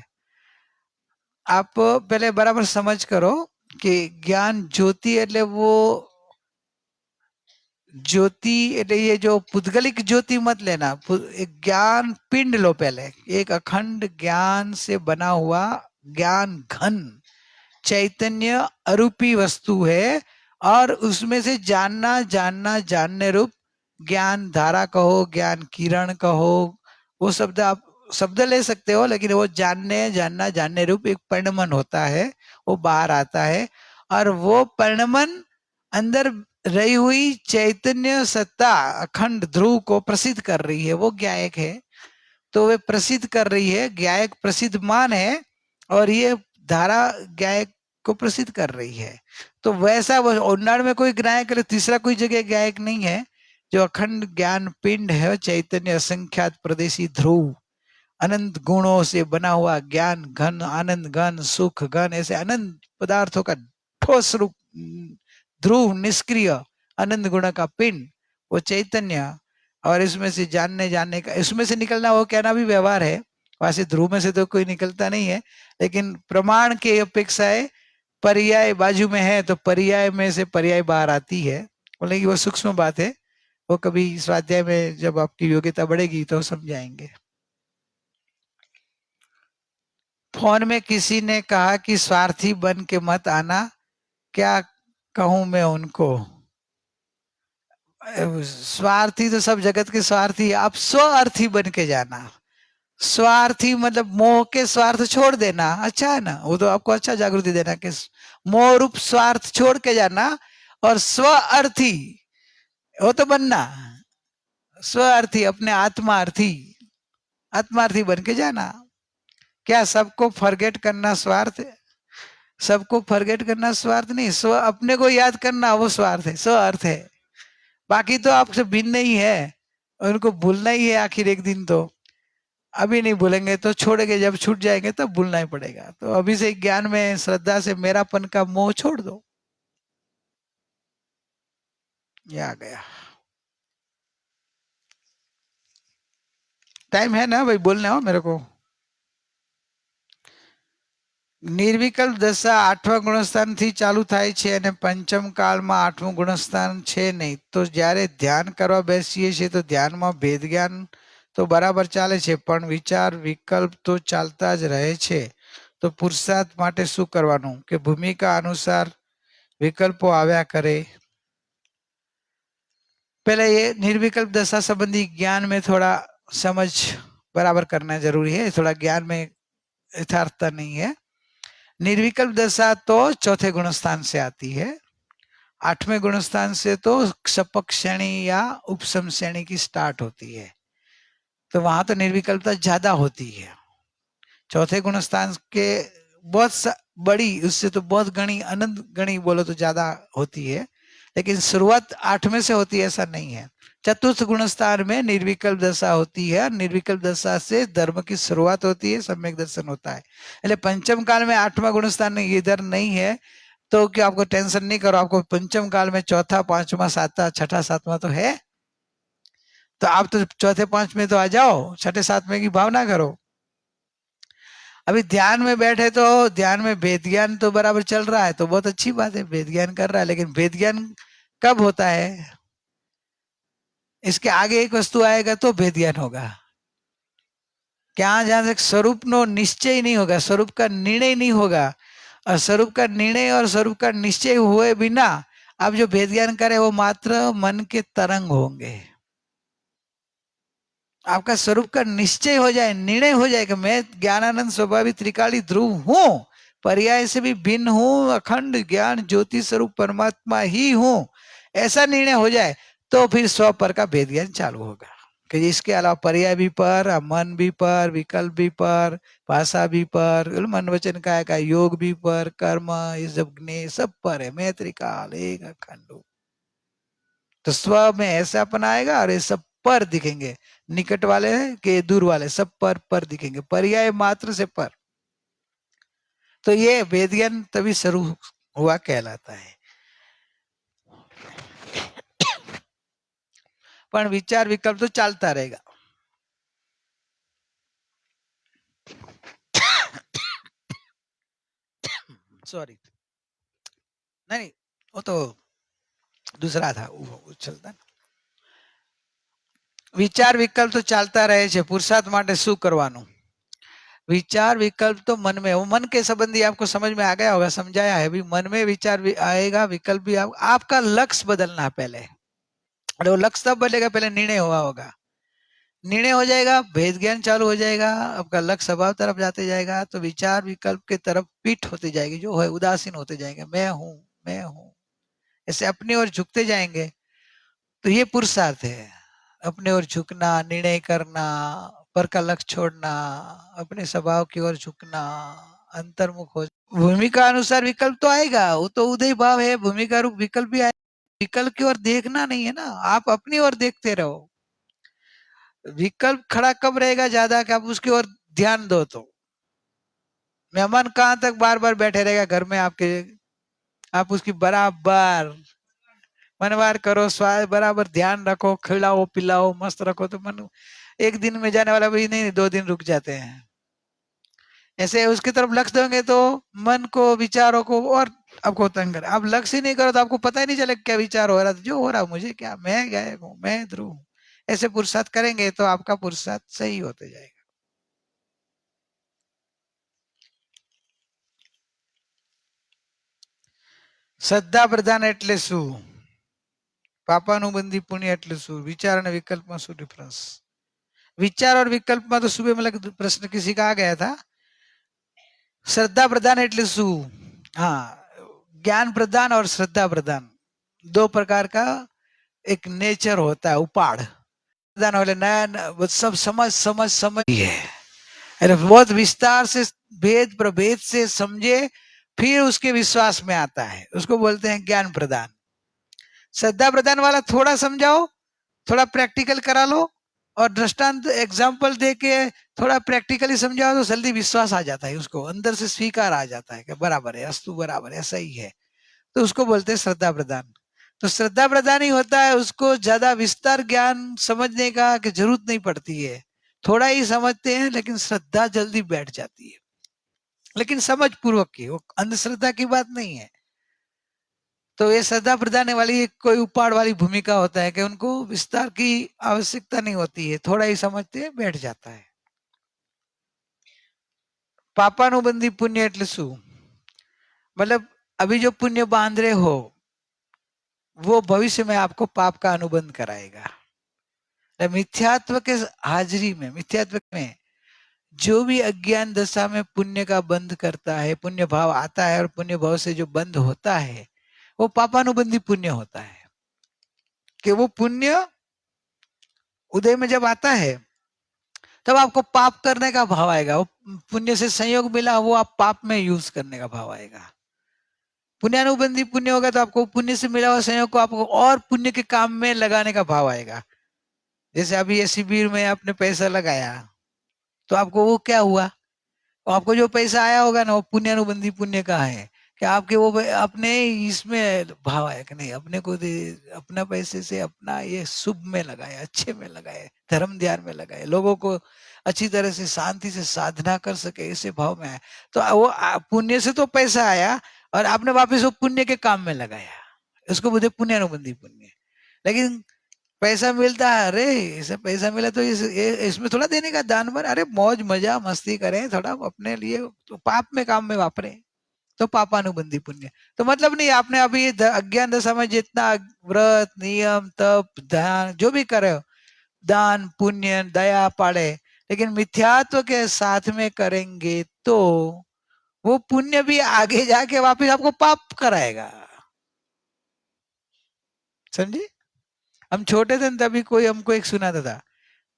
આપ पहले बराबर समझ करो कि ज्ञान ज्योति એટલે वो ज्योति એટલે ये जो पुद्गलिक ज्योति मत लेना, एक ज्ञान पिंड लो पहले, एक अखंड ज्ञान से बना हुआ ज्ञान घन, चैतन्य अरूपी वस्तु है और उसमें से जानना जानना जानने रूप ज्ञान धारा कहो, ज्ञान किरण कहो, वो शब्द आप शब्द ले सकते हो, लेकिन वो जानने जानना जानने रूप एक परिणमन होता है, वो बाहर आता है और वो परिणमन अंदर रही हुई चैतन्य सत्ता अखंड ध्रुव को प्रसिद्ध कर रही है, वो ज्ञायक है। तो वे प्रसिद्ध कर रही है, ज्ञायक प्रसिद्ध मान है और ये धारा ज्ञायक को प्रसिद्ध कर रही है। तो वैसा वो उन्नाड़ में कोई ज्ञायक, तीसरा कोई जगह ज्ञायक नहीं है। जो अखंड ज्ञान पिंड है, चैतन्य असंख्यात प्रदेशी ध्रुव, अनंत गुणों से बना हुआ ज्ञान घन, आनंद घन, सुख घन, ऐसे अनंत पदार्थों का ठोस रूप ध्रुव, निष्क्रिय अनंत गुण का पिंड, वो चैतन्य। और इसमें से जानने जानने का, इसमें से निकलना वो कहना भी व्यवहार है, वैसे ध्रुव में से तो कोई निकलता नहीं है, लेकिन प्रमाण के अपेक्षा है पर्याय बाजू में है तो पर्याय में से पर्याय बाहर आती है। बोले कि वो सूक्ष्म बात है, वो कभी स्वाध्याय में जब आपकी योग्यता बढ़ेगी तो समझाएंगे। फोन में किसी ने कहा कि स्वार्थी बन के मत आना, क्या कहूं मैं उनको? स्वार्थी तो सब जगत के स्वार्थी, आप स्वार्थी बन के जाना। स्वार्थी मतलब मोह के स्वार्थ छोड़ देना, अच्छा है ना, वो तो आपको अच्छा जागृति देना कि मोह रूप स्वार्थ छोड़ के जाना और स्वार्थी वो तो बनना, स्वार्थी अपने आत्मार्थी बन के जाना। क्या सबको फॉरगेट करना स्वार्थ है? सबको फॉरगेट करना स्वार्थ नहीं, स्व अपने को याद करना वो स्वार्थ है, स्वार्थ है। बाकी तो आपसे भिन्न नहीं है, उनको भूलना ही है आखिर एक दिन। तो अभी नहीं भूलेंगे तो छोड़ेंगे, जब छूट जाएंगे तब भूलना ही पड़ेगा। तो अभी से ज्ञान में श्रद्धा से मेरापन का मोह छोड़ दो। ये आ गया। टाइम है ना भाई, बोलना हो मेरे को। નિર્વિકલ્પ દશા આઠમા ગુણસ્થાનથી ચાલુ થાય છે અને પંચમ કાળમાં આઠમું ગુણસ્થાન છે નહીં. તો જ્યારે ધ્યાન કરવા બેસીએ છીએ તો ધ્યાનમાં ભેદ જ્ઞાન તો બરાબર ચાલે છે, પણ વિચાર વિકલ્પ તો ચાલતા જ રહે છે. તો પુરુષાર્થ માટે શું કરવાનું? કે ભૂમિકા અનુસાર વિકલ્પો આવ્યા કરે. पहले ये निर्विकल्प दशा संबंधी ज्ञान में थोड़ा समझ बराबर करना जरूरी है, थोड़ा ज्ञान में यथार्थता नहीं है। निर्विकल्प दशा तो चौथे गुणस्थान से आती है, आठवें गुणस्थान से तो सपक श्रेणी या उपसम श्रेणी की स्टार्ट होती है, तो वहां तो निर्विकल्पता ज्यादा होती है। चौथे गुणस्थान के बहुत बड़ी, उससे तो बहुत गणी, अनंत गणी बोलो तो ज्यादा होती है, लेकिन शुरुआत आठवें से होती है ऐसा नहीं है। चतुर्थ गुणस्थान में निर्विकल्प दशा होती है, निर्विकल्प दशा से धर्म की शुरुआत होती है, सम्यक दर्शन होता है। એટલે पंचम काल में आठवां गुणस्थान इधर नहीं है, तो क्या आपको टेंशन नहीं करो, आपको पंचम काल में चौथा पांचवा सातवां छठा सातवां तो है, तो आप तो चौथे पांचवें तो आ जाओ, छठे सातवें की भावना करो। अभी ध्यान में बैठे तो ध्यान में भेद ज्ञान तो बराबर चल रहा है, तो बहुत अच्छी बात है, भेद ज्ञान कर रहा है, लेकिन भेद ज्ञान कब होता है? इसके आगे एक वस्तु आएगा तो भेद ज्ञान होगा। क्या जहां तक स्वरूप नो निश्चय नहीं होगा, स्वरूप का निर्णय नहीं होगा, और स्वरूप का निर्णय और स्वरूप का निश्चय हुए बिना आप जो भेद ज्ञान करें वो मात्र मन के तरंग होंगे। आपका स्वरूप का निश्चय हो जाए, निर्णय हो जाए कि मैं ज्ञानानंद स्वभावी त्रिकाली ध्रुव हूं, पर्याय से भी भिन्न हूं, अखंड ज्ञान ज्योति स्वरूप परमात्मा ही हूं, ऐसा निर्णय हो जाए तो फिर स्व पर का भेद ज्ञान चालू होगा कि इसके अलावा पर्याय भी पर, मन भी पर, विकल्प भी पर, भाषा भी पर, मन वचन काय का योग भी पर, कर्म ये सब ज्ञेय सब पर है, मैं त्रिकाल एक अखंड। तो स्व में ऐसा अपन आएगा और ये सब पर दिखेंगे, निकट वाले के दूर वाले सब पर दिखेंगे, पर्याय मात्र से पर। तो ये भेद ज्ञान तभी शुरू हुआ कहलाता है। पण विचार विकल्प तो चालता रहेगा। सॉरी, नहीं वो तो दूसरा था, वो चलता ना। विचार विकल्प तो चालता रहे છે, પુરુષાર્થ માટે શું કરવાનું? विचार विकल्प तो मन में, वो मन के संबंधी आपको समझ में आ गया होगा, समझाया है भी। मन में विचार भी आएगा, विकल्प भी आपका लक्ष्य बदलना है पहले। और वो लक्ष्य तब बदलेगा, पहले निर्णय हुआ होगा। निर्णय हो जाएगा, भेद ज्ञान चालू हो जाएगा, आपका लक्ष्य स्वभाव तरफ जाते जाएगा, तो विचार विकल्प के तरफ पीठ होते जाएगी, जो है उदासीन होते जाएंगे। मैं हूं, मैं हूं, ऐसे अपनी ओर झुकते जाएंगे। तो ये पुरुषार्थ है, अपने ओर झुकना, निर्णय करना, पर का लक्ष्य छोड़ना, अपने स्वभाव की ओर झुकना, अंतर्मुख हो। भूमिका अनुसार विकल्प तो आएगा, वो तो उदय भाव है, भूमिका रूप विकल्प भी आएगा। विकल्प की ओर देखना नहीं है ना, आप अपनी ओर देखते रहो। विकल्प खड़ा कब रहेगा ज्यादा कि आप उसकी ओर ध्यान दो। तो मेहमान कहां तक बार बार बैठे रहेगा घर में आपके, आप उसकी बराबर मनवार करो, स्वाद बराबर ध्यान रखो, खिलाओ पिलाओ, मस्त रखो, तो मन एक दिन में जाने वाला भी नहीं, 2 दिन रुक जाते हैं। ऐसे उसकी तरफ लक्ष्य दोगे तो मन को, विचारों को और आपको तंग कर। आप लक्ष्य ही नहीं करो तो आपको पता ही नहीं चलेगा क्या विचार हो रहा था, जो हो रहा मुझे क्या, मैं गायक हूँ, मैं ध्रुव हूँ। ऐसे पुरुषार्थ करेंगे तो आपका पुरुषार्थ सही होते जाएगा। શ્રદ્ધા પ્રધાન એટલે શું? પાપાનુબંધી પુણ્ય એટલે શું? વિચાર અને વિકલ્પમાં શું ડિફરન્સ? विचार और विकल्प में तो सुबह मतलब प्रश्न किसी का आ गया था। श्रद्धा प्रदान એટલે શું? हाँ, ज्ञान प्रदान और श्रद्धा प्रदान 2 प्रकार का एक नेचर होता है, उपाड़। प्रदान वाले नया सब समझ समझ समझ है, अरे बहुत विस्तार से भेद प्रभेद से समझे, फिर उसके विश्वास में आता है, उसको बोलते हैं ज्ञान प्रदान। श्रद्धा प्रदान वाला थोड़ा समझाओ, थोड़ा प्रैक्टिकल करा लो, और दृष्टांत एग्जाम्पल दे के थोड़ा प्रैक्टिकली समझाओ तो जल्दी विश्वास आ जाता है, उसको अंदर से स्वीकार आ जाता है कि बराबर है, अस्तु बराबर है, सही है। तो उसको बोलते हैं श्रद्धा प्रदान। तो श्रद्धा प्रदान ही होता है, उसको ज्यादा विस्तार ज्ञान समझने का कि जरूरत नहीं पड़ती है, थोड़ा ही समझते हैं लेकिन श्रद्धा जल्दी बैठ जाती है, लेकिन समझ पूर्वक की, वो अंधश्रद्धा की बात नहीं है। तो ये श्रद्धा प्रदान वाली कोई उपाड़ वाली भूमिका होता है कि उनको विस्तार की आवश्यकता नहीं होती है, थोड़ा ही समझते हैं, बैठ जाता है। पापानुबंधी पुण्य એટલે શું? मतलब अभी जो पुण्य बांध रहे हो वो भविष्य में आपको पाप का अनुबंध कराएगा। मिथ्यात्व के हाजिरी में, मिथ्यात्व में जो भी अज्ञान दशा में पुण्य का बंध करता है, पुण्य भाव आता है और पुण्य भाव से जो बंध होता है वो पापानुबंधी पुण्य होता है। कि वो पुण्य उदय में जब आता है तब आपको पाप करने का भाव आएगा, वो पुण्य से संयोग मिला, वो आप पाप में यूज करने का भाव आएगा। पुण्यानुबंधी पुण्य होगा तो आपको पुण्य से मिला हुआ संयोग को आपको और पुण्य के काम में लगाने का भाव आएगा। जैसे अभी ये शिविर में आपने पैसा लगाया तो आपको वो क्या हुआ, तो आपको जो पैसा आया होगा ना वो पुण्यानुबंधी पुण्य का है कि आपके वो अपने इसमें भाव है कि नहीं, अपने को अपना पैसे से अपना ये शुभ में लगाए, अच्छे में लगाए, धर्म ध्यान में लगाए, लोगों को अच्छी तरह से शांति से साधना कर सके, ऐसे भाव में आए। तो वो पुण्य से तो पैसा आया और आपने वापस वो पुण्य के काम में लगाया, उसको बोलते पुण्यानुबंधी पुण्य। लेकिन पैसा मिलता है, अरे इसे पैसा मिला तो इसमें थोड़ा देने का दान बन, अरे मौज मजा मस्ती करें थोड़ा अपने लिए, तो पाप में काम में वापरे तो पापानुबंधी पुण्य। तो मतलब नहीं आपने अभी अज्ञान दशा में जितना व्रत नियम तप ध्यान जो भी करे, दान पुण्य दया पाड़े, लेकिन मिथ्यात्व के साथ में करेंगे तो वो पुण्य भी आगे जाके वापिस आपको पाप कराएगा। समझे? हम छोटे थे तभी कोई हमको एक सुनाता था,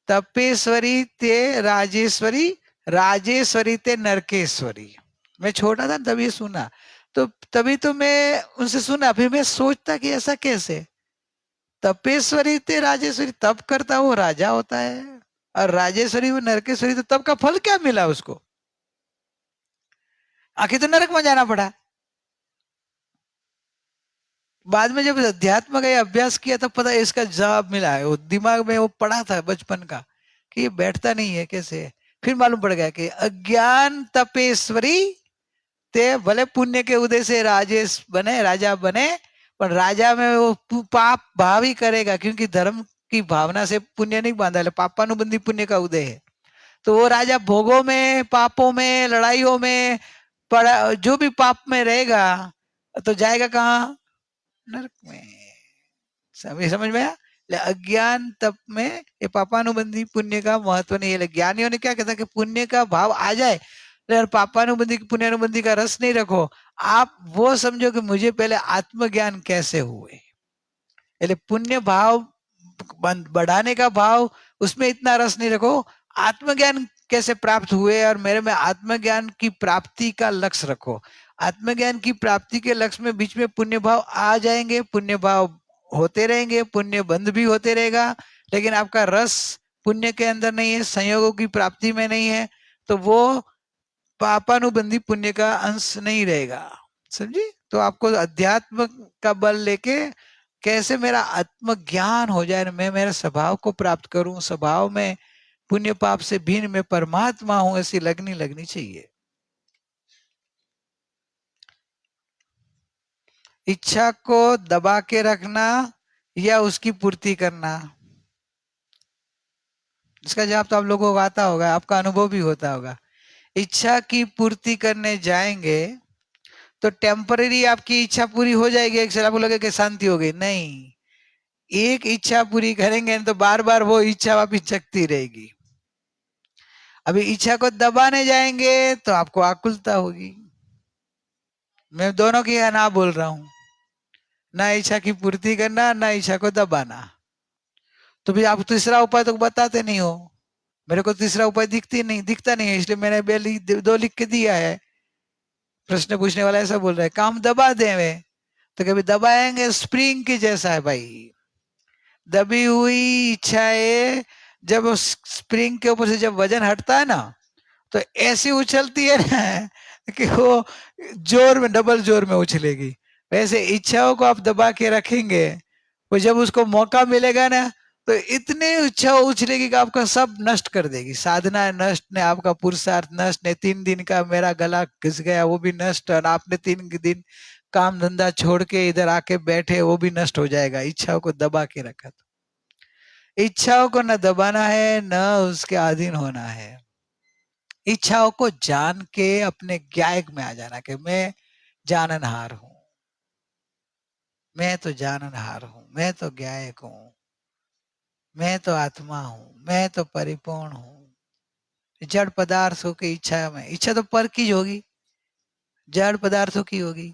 तपेश्वरी ते राजेश्वरी, राजेश्वरी ते नरकेश्वरी। मैं छोटा था तभी सुना, तो तभी तो मैं उनसे सुना, फिर मैं सोचता कि ऐसा कैसे, तपेश्वरी ते राजेश्वरी, तप करता वो राजा होता है और राजेश्वरी वो नरकेश्वरी, तो तब का फल क्या मिला उसको, आखिर तो नरक में जाना पड़ा। बाद में जब अध्यात्म का अभ्यास किया तब पता इसका जवाब मिला है, वो दिमाग में वो पड़ा था बचपन का कि ये बैठता नहीं है कैसे। फिर मालूम पड़ गया कि अज्ञान तपेश्वरी ते भले पुण्य के उदय से राजेश बने, राजा बने, पर राजा में वो पाप भाव ही करेगा, क्योंकि धर्म की भावना से पुण्य नहीं बांधा है, पापानुबंधी पुण्य का उदय है। तो वो राजा भोगों में, पापों में, लड़ाइयों में, पड़ा जो भी पाप में रहेगा तो जाएगा कहाँ? नरक में। समझ में आया? अज्ञान तप में ये पापानुबंधी पुण्य का महत्व नहीं है। ज्ञानियों ने क्या कहता कि पुण्य का भाव आ जाए, लेकिन पापानुबंधी पुण्यानुबंधी का रस नहीं रखो। आप वो समझो कि मुझे पहले आत्मज्ञान कैसे हुए, पहले पुण्य भाव बढ़ाने का भाव, उसमें इतना रस नहीं रखो। आत्मज्ञान कैसे प्राप्त हुए और मेरे में आत्मज्ञान की प्राप्ति का लक्ष्य रखो। आत्मज्ञान की प्राप्ति के लक्ष्य में बीच में पुण्य भाव आ जाएंगे, पुण्य भाव होते रहेंगे, पुण्य बंद भी होते रहेगा, लेकिन आपका रस पुण्य के अंदर नहीं है, संयोगों की प्राप्ति में नहीं है, तो वो पापानुबंधी पुण्य का अंश नहीं रहेगा। समझी? तो आपको अध्यात्म का बल लेके कैसे मेरा आत्मज्ञान हो जाए, मैं मेरे स्वभाव को प्राप्त करूं, स्वभाव में पुण्य पाप से भिन्न मैं परमात्मा हूं, ऐसी लगनी चाहिए। इच्छा को दबा के रखना या उसकी पूर्ति करना, इसका जवाब तो आप लोगों को आता होगा, आपका अनुभव भी होता होगा। इच्छा की पूर्ति करने जाएंगे तो टेम्पररी आपकी इच्छा पूरी हो जाएगी, एक आपको लगेगा कि शांति हो गई, नहीं। एक इच्छा पूरी करेंगे तो बार बार वो इच्छा वापिस जगती रहेगी। अभी इच्छा को दबाने जाएंगे तो आपको आकुलता होगी। मैं दोनों की ना बोल रहा हूं, ना इच्छा की पूर्ति करना, ना इच्छा को दबाना। तो भी आप तीसरा उपाय तो बताते नहीं हो, मेरे को तीसरा उपाय दिखता नहीं है, इसलिए मैंने दो लिख के दिया है। प्रश्न पूछने वाला ऐसा बोल रहा है, काम दबा दे वे, तो कभी दबाएंगे स्प्रिंग की जैसा है भाई। दबी हुई इच्छाएं जब स्प्रिंग के ऊपर से जब वजन हटता है ना, तो ऐसी उछलती है ना कि वो जोर में, डबल जोर में उछलेगी। वैसे इच्छाओं को आप दबा के रखेंगे, वो जब उसको मौका मिलेगा ना, तो इतनी इच्छा उछलेगी कि आपका सब नष्ट कर देगी। साधना नष्ट ने, आपका पुरुषार्थ नष्ट ने, 3 दिन का मेरा गला घिस गया वो भी नष्ट, और आपने 3 दिन काम धंधा छोड़ के इधर आके बैठे वो भी नष्ट हो जाएगा, इच्छाओं को दबा के रखा। तो इच्छाओं को न दबाना है, न उसके अधीन होना है। इच्छाओं को जान के अपने ज्ञायक में आ जाना कि मैं जाननहार हूं, मैं तो जाननहार हूं, मैं तो ज्ञायक हूं, मैं तो आत्मा हूं, मैं तो परिपूर्ण हूं। जड़ पदार्थों की इच्छा में, इच्छा तो पर की होगी, जड़ पदार्थों की होगी,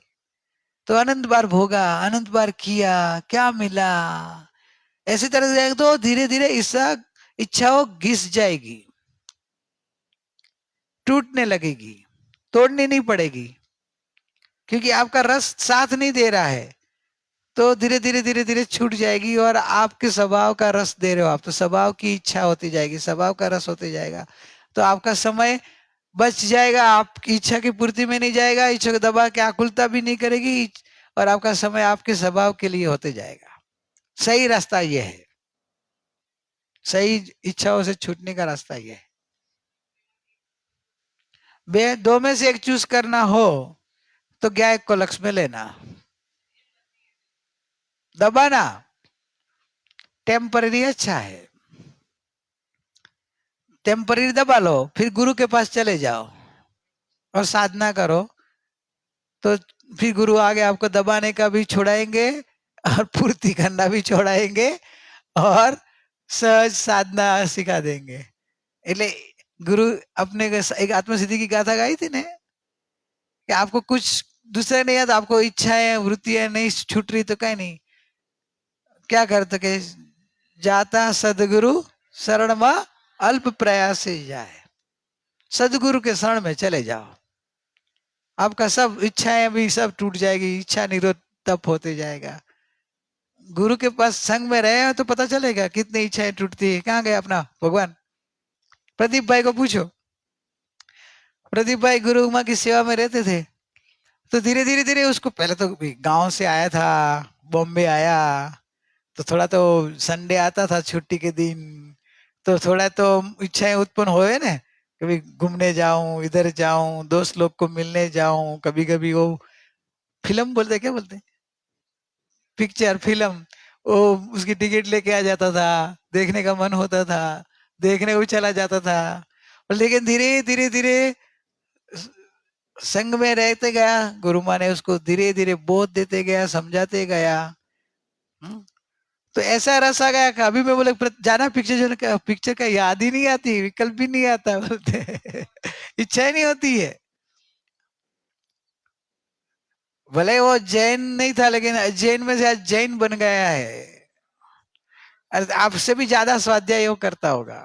तो अनंत बार भोगा, अनंत बार किया, क्या मिला, ऐसी तरह से तो धीरे धीरे इच्छाओं घिस जाएगी, टूटने लगेगी, तोड़नी नहीं पड़ेगी, क्योंकि आपका रस साथ नहीं दे रहा है। तो धीरे धीरे छूट जाएगी, और आपके स्वभाव का रस दे रहे हो आप, तो स्वभाव की इच्छा होती जाएगी, स्वभाव का रस होते जाएगा, तो आपका समय बच जाएगा, आपकी इच्छा की पूर्ति में नहीं जाएगा, इच्छा को दबा के आकुलता भी नहीं करेगी, और आपका समय आपके स्वभाव के लिए होते जाएगा। सही रास्ता यह है, सही इच्छाओं से छूटने का रास्ता यह है। दो में से एक चूज करना हो तो ज्ञायक को लक्ष्य में लेना, दबाना टेम्पररी अच्छा है, टेम्पररी दबा लो, फिर गुरु के पास चले जाओ और साधना करो, तो फिर गुरु आगे आपको दबाने का भी छोड़ाएंगे और पूर्ति करना भी छोड़ाएंगे और सहज साधना सिखा देंगे। એટલે गुरु अपने एक आत्मसिद्धि की गाथा गाई थी ने कि आपको कुछ दूसरा नहीं आता, आपको इच्छाएं वृत्तियां नहीं छूट रही, तो कहीं नहीं, क्या करते कि जाता सदगुरु शरण में अल्प प्रयास से जाए, सदगुरु के शरण में चले जाओ, आपका सब इच्छाएं भी सब टूट जाएगी, इच्छा निरोध तप होते जाएगा। गुरु के पास संग में रहे हो तो पता चलेगा कितनी इच्छाएं टूटती है। कहाँ गए अपना भगवान? प्रदीप भाई को पूछो, प्रदीप भाई गुरु उमा की सेवा में रहते थे, तो धीरे धीरे उसको, पहले तो गांव से आया था, बॉम्बे आया, तो थोड़ा तो संडे आता था छुट्टी के दिन, तो थोड़ा तो इच्छाएं उत्पन्न हुए ना, कभी घूमने जाऊं, इधर जाऊं, दोस्त लोग को मिलने जाऊं, कभी कभी वो फिल्म बोलते, क्या बोलते, पिक्चर फिल्म, वो उसकी टिकट लेके आ जाता था, देखने का मन होता था, देखने को चला जाता था। लेकिन धीरे धीरे धीरे संग में रहते गया, गुरु माँ ने उसको धीरे धीरे बोध देते गया, समझाते गया। तो ऐसा रस आ गया कि अभी मैं बोले जाना पिक्चर, जो पिक्चर का याद ही नहीं आती, विकल्प भी नहीं आता बोलते इच्छा ही नहीं होती है। भले वो जैन नहीं था, लेकिन जैन में से आज जैन बन गया है। आपसे भी ज्यादा स्वाध्याय वो करता होगा।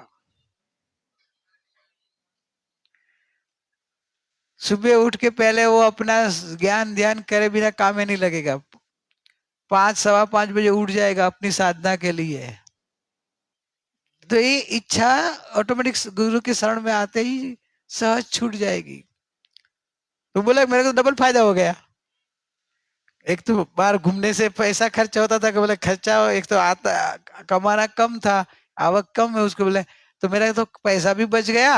सुबह उठ के पहले वो अपना ज्ञान ध्यान करे बिना काम में नहीं लगेगा। 5 सवा 5 बजे उठ जाएगा अपनी साधना के लिए। तो ये इच्छा ऑटोमेटिक गुरु के शरण में आते ही सहज छूट जाएगी। तो बोला मेरे को डबल फायदा हो गया। एक तो बाहर घूमने से पैसा खर्च होता था कि बोले खर्चा, एक तो आता कमाना कम था, आवक कम है उसको, बोले तो मेरा तो पैसा भी बच गया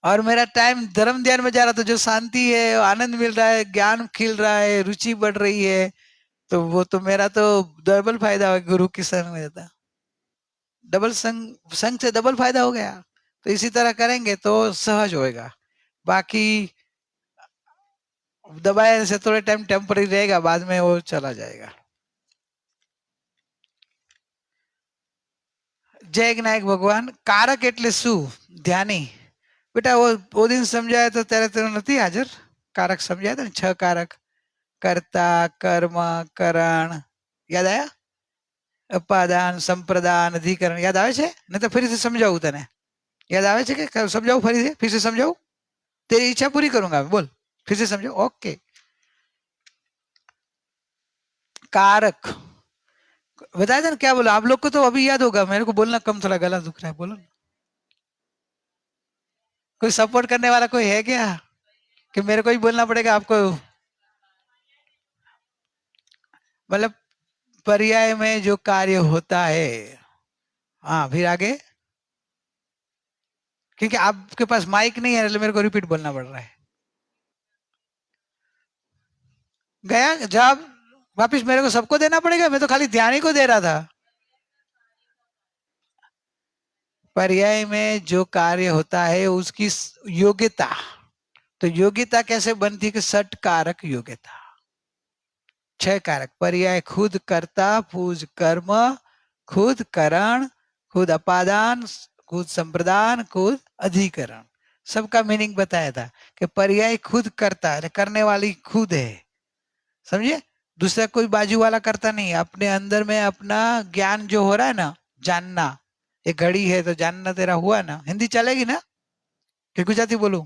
और मेरा टाइम धर्म ध्यान में जा रहा था। जो शांति है, आनंद मिल रहा है, ज्ञान खिल रहा है, रुचि बढ़ रही है, तो वो तो मेरा तो डबल फायदा हो गया। गुरु की शरण में था, डबल संग से डबल फायदा हो गया। तो इसी तरह करेंगे तो सहज होएगा। बाकी दबाए से थोड़े टाइम टेम्पररी रहेगा, बाद में वो चला जाएगा। जय नायक भगवान। कारक एटले शू? ध्यानी। बेटा वो दिन समझाया तो तेरे નથી हाजर। कारक समझाया था 6 कारक, कर्ता, कर्म, करण, याद आया? अपादान, संप्रदान, अधिकरण याद आवे छे? नहीं तो फिर से समझाऊं तने। याद आवे छे के समझाऊं? फिर से समझाऊं? तेरी इच्छा पूरी करूंगा मैं, बोल फिर से समझो। ओके। कारक बताया था ना, क्या बोला? आप लोग को तो अभी याद होगा, मेरे को बोलना कम, थोड़ा गला दुख रहा है, बोलो। कोई सपोर्ट करने वाला कोई है क्या कि मेरे को ही बोलना पड़ेगा आपको? मतलब पर्याय में जो कार्य होता है। हाँ, फिर आगे, क्योंकि आपके पास माइक नहीं है, मेरे को रिपीट बोलना पड़ रहा है। गया जवाब वापिस मेरे को सबको देना पड़ेगा? मैं तो खाली ध्यान ही को दे रहा था। पर्याय में जो कार्य होता है उसकी योग्यता, तो योग्यता कैसे बनती है कि 6 कारक योग्यता। 6 कारक पर्याय, खुद कर्ता, पूज कर्म, खुद करण, खुद अपादान, खुद संप्रदान, खुद अधिकरण। सबका मीनिंग बताया था कि पर्याय खुद करता है, करने वाली खुद है, समझे? दूसरा कोई बाजू वाला करता नहीं। अपने अंदर में अपना ज्ञान जो हो रहा है ना, जानना। एक घड़ी है तो जानना तेरा हुआ ना, हिंदी चलेगी ना कि गुजराती बोलूं?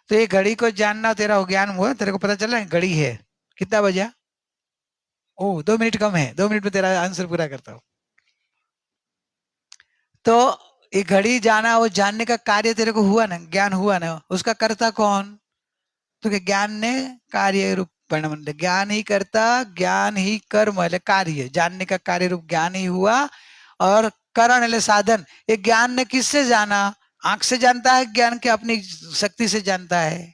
तो ये घड़ी को जानना तेरा ज्ञान हुआ, तेरे को पता चला घड़ी है। कितना बजा? ओ 2 मिनट कम है, 2 मिनट में तेरा आंसर पूरा करता हूं। तो ये घड़ी जाना, वो जानने का कार्य तेरे को हुआ ना, ज्ञान हुआ ना, उसका करता कौन? तो ज्ञान ने कार्य रूप परिणाम, ज्ञान ही करता, ज्ञान ही कर्म એટલે कार्य, जानने का कार्य रूप ज्ञान ही हुआ। और करण એટલે साधन। ये ज्ञान ने किससे जाना? आंख से जानता है ज्ञान के, अपनी शक्ति से जानता है।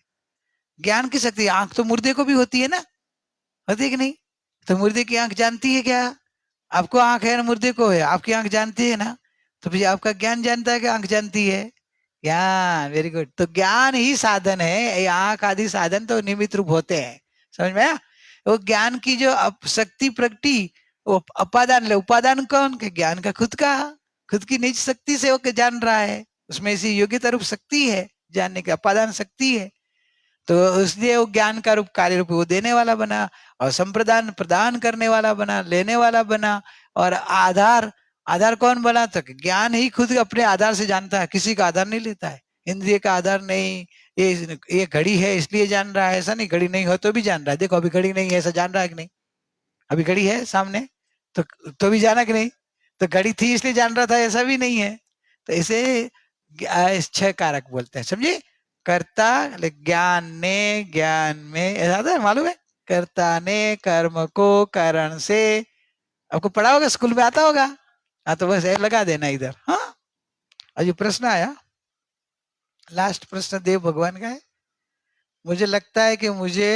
ज्ञान की शक्ति, आंख तो मुर्दे को भी होती है ना, होती है कि नहीं? तो मुर्दे की आंख जानती है क्या? आपको आंख है ना, मुर्दे को है, आपकी आंख जानती है ना, तो फिर आपका ज्ञान जानता है कि आंख जानती है? ज्ञान, वेरी गुड। तो ज्ञान ही साधन है, ये आंख आदि साधन तो निमित्त रूप होते हैं, समझ में आया? वो ज्ञान की जो शक्ति प्रगटी, वो अपादान ले, उपादान कौन? के ज्ञान का खुद की निज शक्ति से वो जान रहा है, उसमें ऐसी योग्यता रूप शक्ति है जानने की, अपादान शक्ति है। तो इसलिए वो ज्ञान का रूप कार्य रूप वो देने वाला बना, और संप्रदान प्रदान करने वाला बना, लेने वाला बना। और आधार कौन बना? तो ज्ञान ही खुद अपने आधार से जानता है, किसी का आधार नहीं लेता है, इंद्रिय का आधार नहीं। ये घड़ी है इसलिए जान रहा है, ऐसा नहीं। घड़ी नहीं हो तो भी जान रहा है। देखो अभी घड़ी नहीं है, ऐसा जान रहा है कि नहीं? अभी घड़ी है सामने तो भी जाना कि नहीं? तो घड़ी थी इसलिए जान रहा था, ऐसा भी नहीं है। तो इसे 6 कारक बोलते हैं, समझे? कर्ता ज्ञान में, ऐसा आता है मालूम है? कर्ता ने कर्म को करण से, आपको पढ़ा होगा, स्कूल में आता होगा। हाँ, तो बस लगा देना इधर। हाँ, अभी प्रश्न आया, लास्ट प्रश्न देव भगवान का है। मुझे लगता है कि मुझे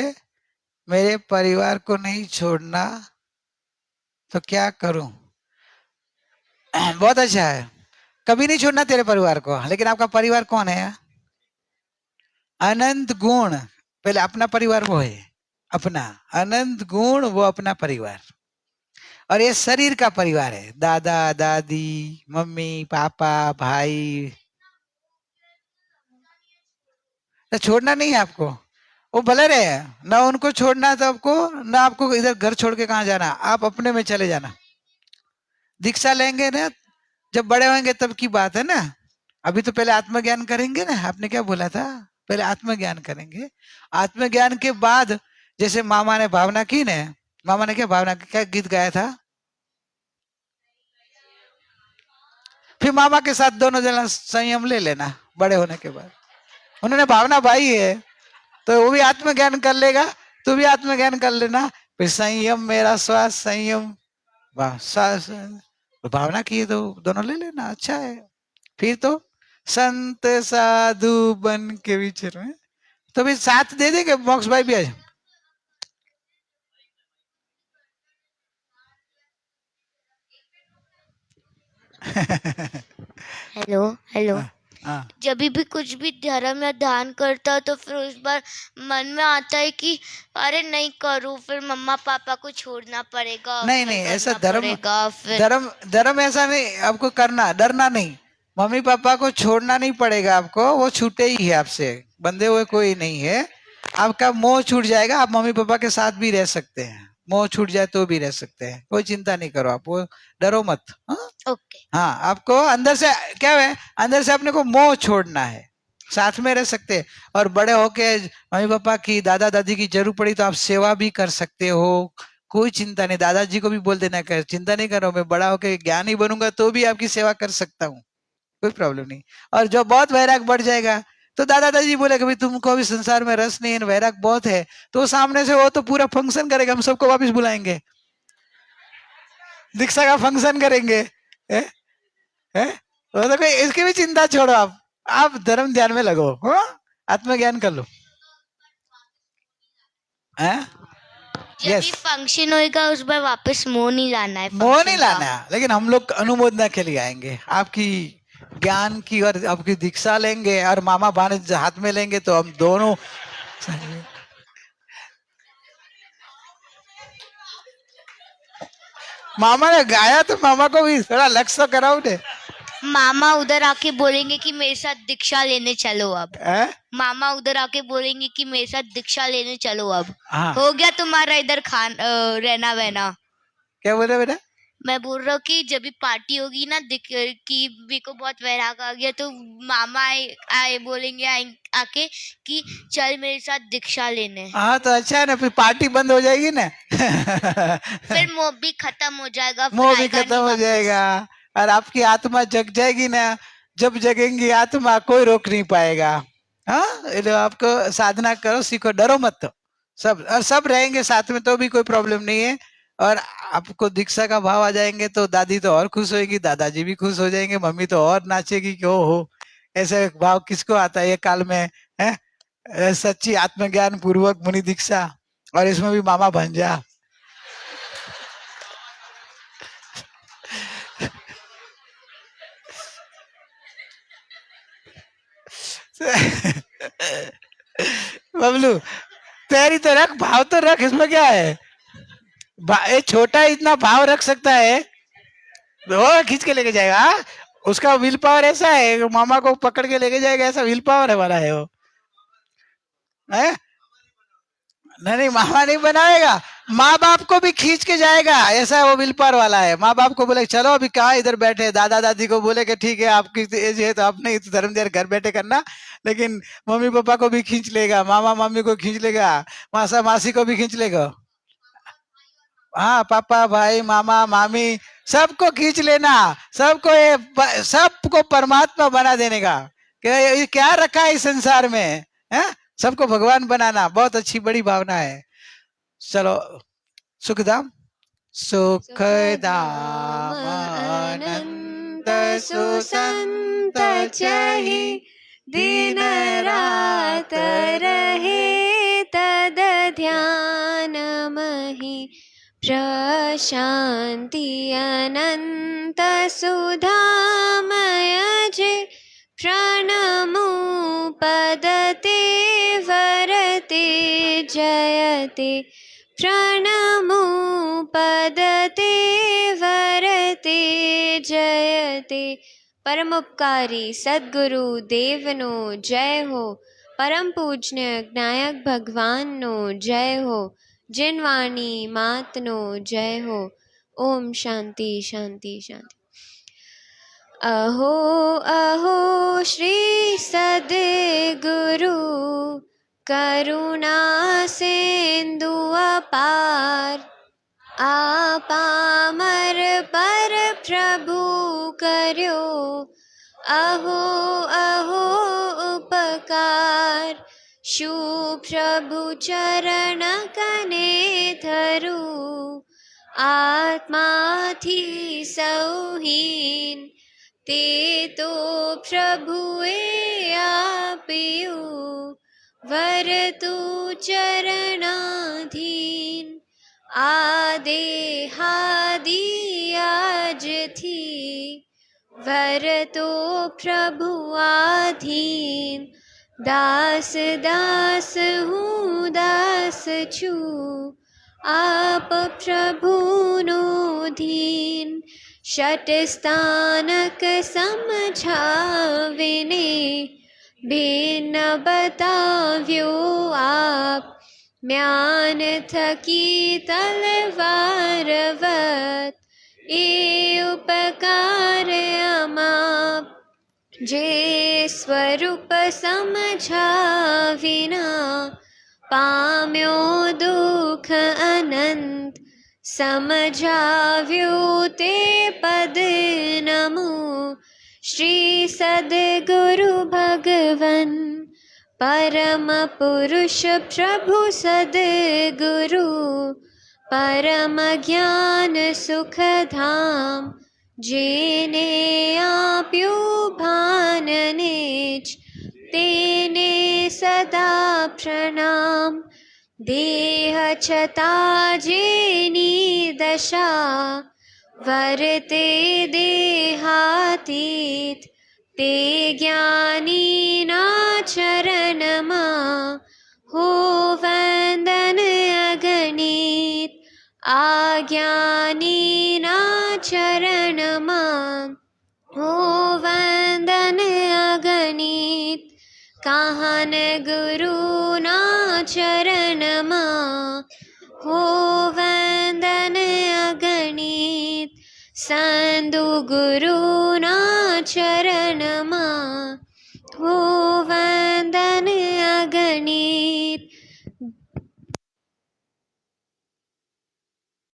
मेरे परिवार को नहीं छोड़ना, तो क्या करूं? बहुत अच्छा है। कभी नहीं छोड़ना तेरे परिवार को। लेकिन आपका परिवार कौन है? अनंत गुण। पहले अपना परिवार वो है अपना, अनंत गुण वो अपना परिवार, और ये शरीर का परिवार है, दादा दादी, मम्मी पापा भाई। तो छोड़ना नहीं है आपको, वो भले रहे, ना उनको छोड़ना तो आपको, ना आपको इधर घर छोड़ के कहाँ जाना, आप अपने में चले जाना। दीक्षा लेंगे ना जब बड़े होंगे तब की बात है ना। अभी तो पहले आत्मज्ञान करेंगे ना, आपने क्या बोला था, पहले आत्मज्ञान करेंगे। आत्मज्ञान के बाद जैसे मामा ने भावना की ना, मामा ने क्या भावना क्या गीत गाया था, फिर मामा के साथ दोनों जना संयम ले लेना बड़े होने के बाद। उन्होंने भावना भाई है तो वो भी आत्मज्ञान कर लेगा, तू भी आत्मज्ञान कर लेना। फिर संयम मेरा श्वास संयम, वाह श्वास भावना की तो दोनों ले लेना, अच्छा है। फिर तो संत साधु बन के विचर में, तो भी साथ दे देंगे। मोक्ष भाई भी आज हेलो हेलो। हाँ जब भी कुछ भी धर्म या ध्यान करता हूं, तो फिर उस बार मन में आता है कि अरे नहीं करूं, फिर मम्मा पापा को छोड़ना पड़ेगा, नहीं फिर नहीं, ऐसा करना धर्म पड़ेगा, फिर धर्म धर्म ऐसा नहीं, आपको करना डरना नहीं। मम्मी पापा को छोड़ना नहीं पड़ेगा आपको, वो छूटे ही है आपसे, बंधे हुए कोई नहीं है। आपका मोह छूट जाएगा, आप मम्मी पापा के साथ भी रह सकते हैं, मोह छूट जाए तो भी रह सकते हैं, कोई चिंता नहीं करो आप, वो डरो मत। हाँ ओके। हाँ, आपको अंदर से क्या है, अंदर से अपने को मोह छोड़ना है, साथ में रह सकते हैं। और बड़े होके मम्मी पापा की दादा दादी की जरूरत पड़ी तो आप सेवा भी कर सकते हो, कोई चिंता नहीं। दादाजी को भी बोल देना कर चिंता नहीं करो, मैं बड़ा होके ज्ञानी बनूंगा तो भी आपकी सेवा कर सकता हूँ, कोई प्रॉब्लम नहीं। और जो बहुत वैराग बढ़ जाएगा तो दादा दादी बोले कि भाई तुमको अभी संसार में रस नहीं है, वैराग बहुत है, तो सामने से वो तो पूरा फंक्शन करेगा, हम सबको वापिस बुलाएंगे, दीक्षा का फंक्शन करेंगे। है? है? वो तो कोई, इसकी भी चिंता छोड़ो, आप धर्म ध्यान में लगो, हाँ आत्मज्ञान कर लो। हैं? जब भी फंक्शन होएगा उस बार वापस मोह नहीं लाना है, मोह नहीं function का। लाना है, लेकिन हम लोग अनुमोदना के लिए आएंगे, आपकी ज्ञान की और आपकी दीक्षा लेंगे, और मामा भाने हाथ में लेंगे तो हम दोनों। मामा ने गाया तो मामा को भी थोड़ा लक्ष्य तो कराओ ने। मामा उधर आके बोलेंगे कि मेरे साथ दीक्षा लेने चलो अब। हैं? मामा उधर आके बोलेंगे कि मेरे साथ दीक्षा लेने चलो अब। हाँ हो गया तुम्हारा इधर रहना वहना। क्या बोल रहे बेटा? मैं बोल रहा हूँ कि जब भी पार्टी होगी ना कि भी को बहुत वैराग आ गया, तो मामा आए बोलेंगे आके कि चल मेरे साथ दीक्षा लेने। हाँ तो अच्छा है ना, फिर पार्टी बंद हो जाएगी ना। फिर मोह भी खत्म हो जाएगा, फिर मोह भी आएगा खत्म नहीं हो वापस। जाएगा, और आपकी आत्मा जग जाएगी ना। जब जगेंगी आत्मा कोई रोक नहीं पाएगा। हाँ ये आपको साधना करो, सीखो, डरो मत, सब और सब रहेंगे साथ में तो भी कोई प्रॉब्लम नहीं है। और आपको दीक्षा का भाव आ जाएंगे तो दादी तो और खुश होगी, दादाजी भी खुश हो जाएंगे, मम्मी तो और नाचेगी कि ओ हो, ऐसे भाव किसको आता है ये काल में है। सच्ची आत्मज्ञान पूर्वक मुनि दीक्षा, और इसमें भी मामा भंजा। बबलू तैयारी तो रख, भाव तो रख, इसमें क्या है, ये छोटा इतना भाव रख सकता है, वो खींच के लेके जाएगा। हाँ? उसका विल पावर ऐसा है, मामा को पकड़ के लेके जाएगा, ऐसा विल पावर है वाला है वो। है? नहीं नहीं, मामा नहीं बनाएगा, माँ बाप को भी खींच के जाएगा, ऐसा वो विल पावर वाला है। माँ बाप को बोले चलो अभी कहाँ इधर बैठे, दादा दादी को बोले कि ठीक है आपकी एज है तो आप नहीं तो धर्म देर घर बैठे करना, लेकिन मम्मी पापा को भी खींच लेगा, मामा मामी को खींच लेगा, मासा मासी को भी खींच लेगा। हाँ पापा भाई मामा मामी सबको खींच लेना, सबको ये सबको परमात्मा बना देने का, ये क्या रखा है इस संसार में, है? सबको भगवान बनाना बहुत अच्छी बड़ी भावना है। चलो सुखधाम सुखधाम अनंत सुसंत चहि दिन रात रहे तद ध्यान मही प्रशांति अनंत सुधामय जे प्रणमो पदते वरते जयते प्रणमो पदते वरते जयते परमोपकारी सद्गुरु देवनो जय हो परम पूज्य ज्ञायक भगवाननो जय हो जिनवाणी मातनो जय हो ओम शांति शांति शांति। अहो अहो श्री सद्गुरु करुणा सिंधु अपार आपामर पर प्रभु कर्यो अहो अहो उपकार शु प्रभु चरण कने धरू आत्मा थी सौहीन ते तो प्रभुए आप्यु वर तू चरणाधीन आदेहादि आज थी वर तो प्रभु आधीन दास दास हूँ दास छू आप प्रभु नो धीन षट स्थानक समझाविने भिन्न बताव्यो आप म्यान थकी तलवारवत ए उपकार अमाप जे स्वरूप समझाविना पाम्यो दुख अनंत समझाव्यो ते पद नमो श्री सद्गुरु भगवन परम पुरुष प्रभु सद्गुरु परम ज्ञान सुख धाम जेने आप्यो भान निज तेने सदा प्रणाम देह छता जेनी दशा वर्ते देहातीत ते ज्ञानी ना चरण मा हो वंदन अगणित आज्ञानी ना चरण मा हो वंदन अगणित काहन गुरु ना चरण मा हो वंदन अगणित संदु गुरु ना चरण मा हो वंदन अगणित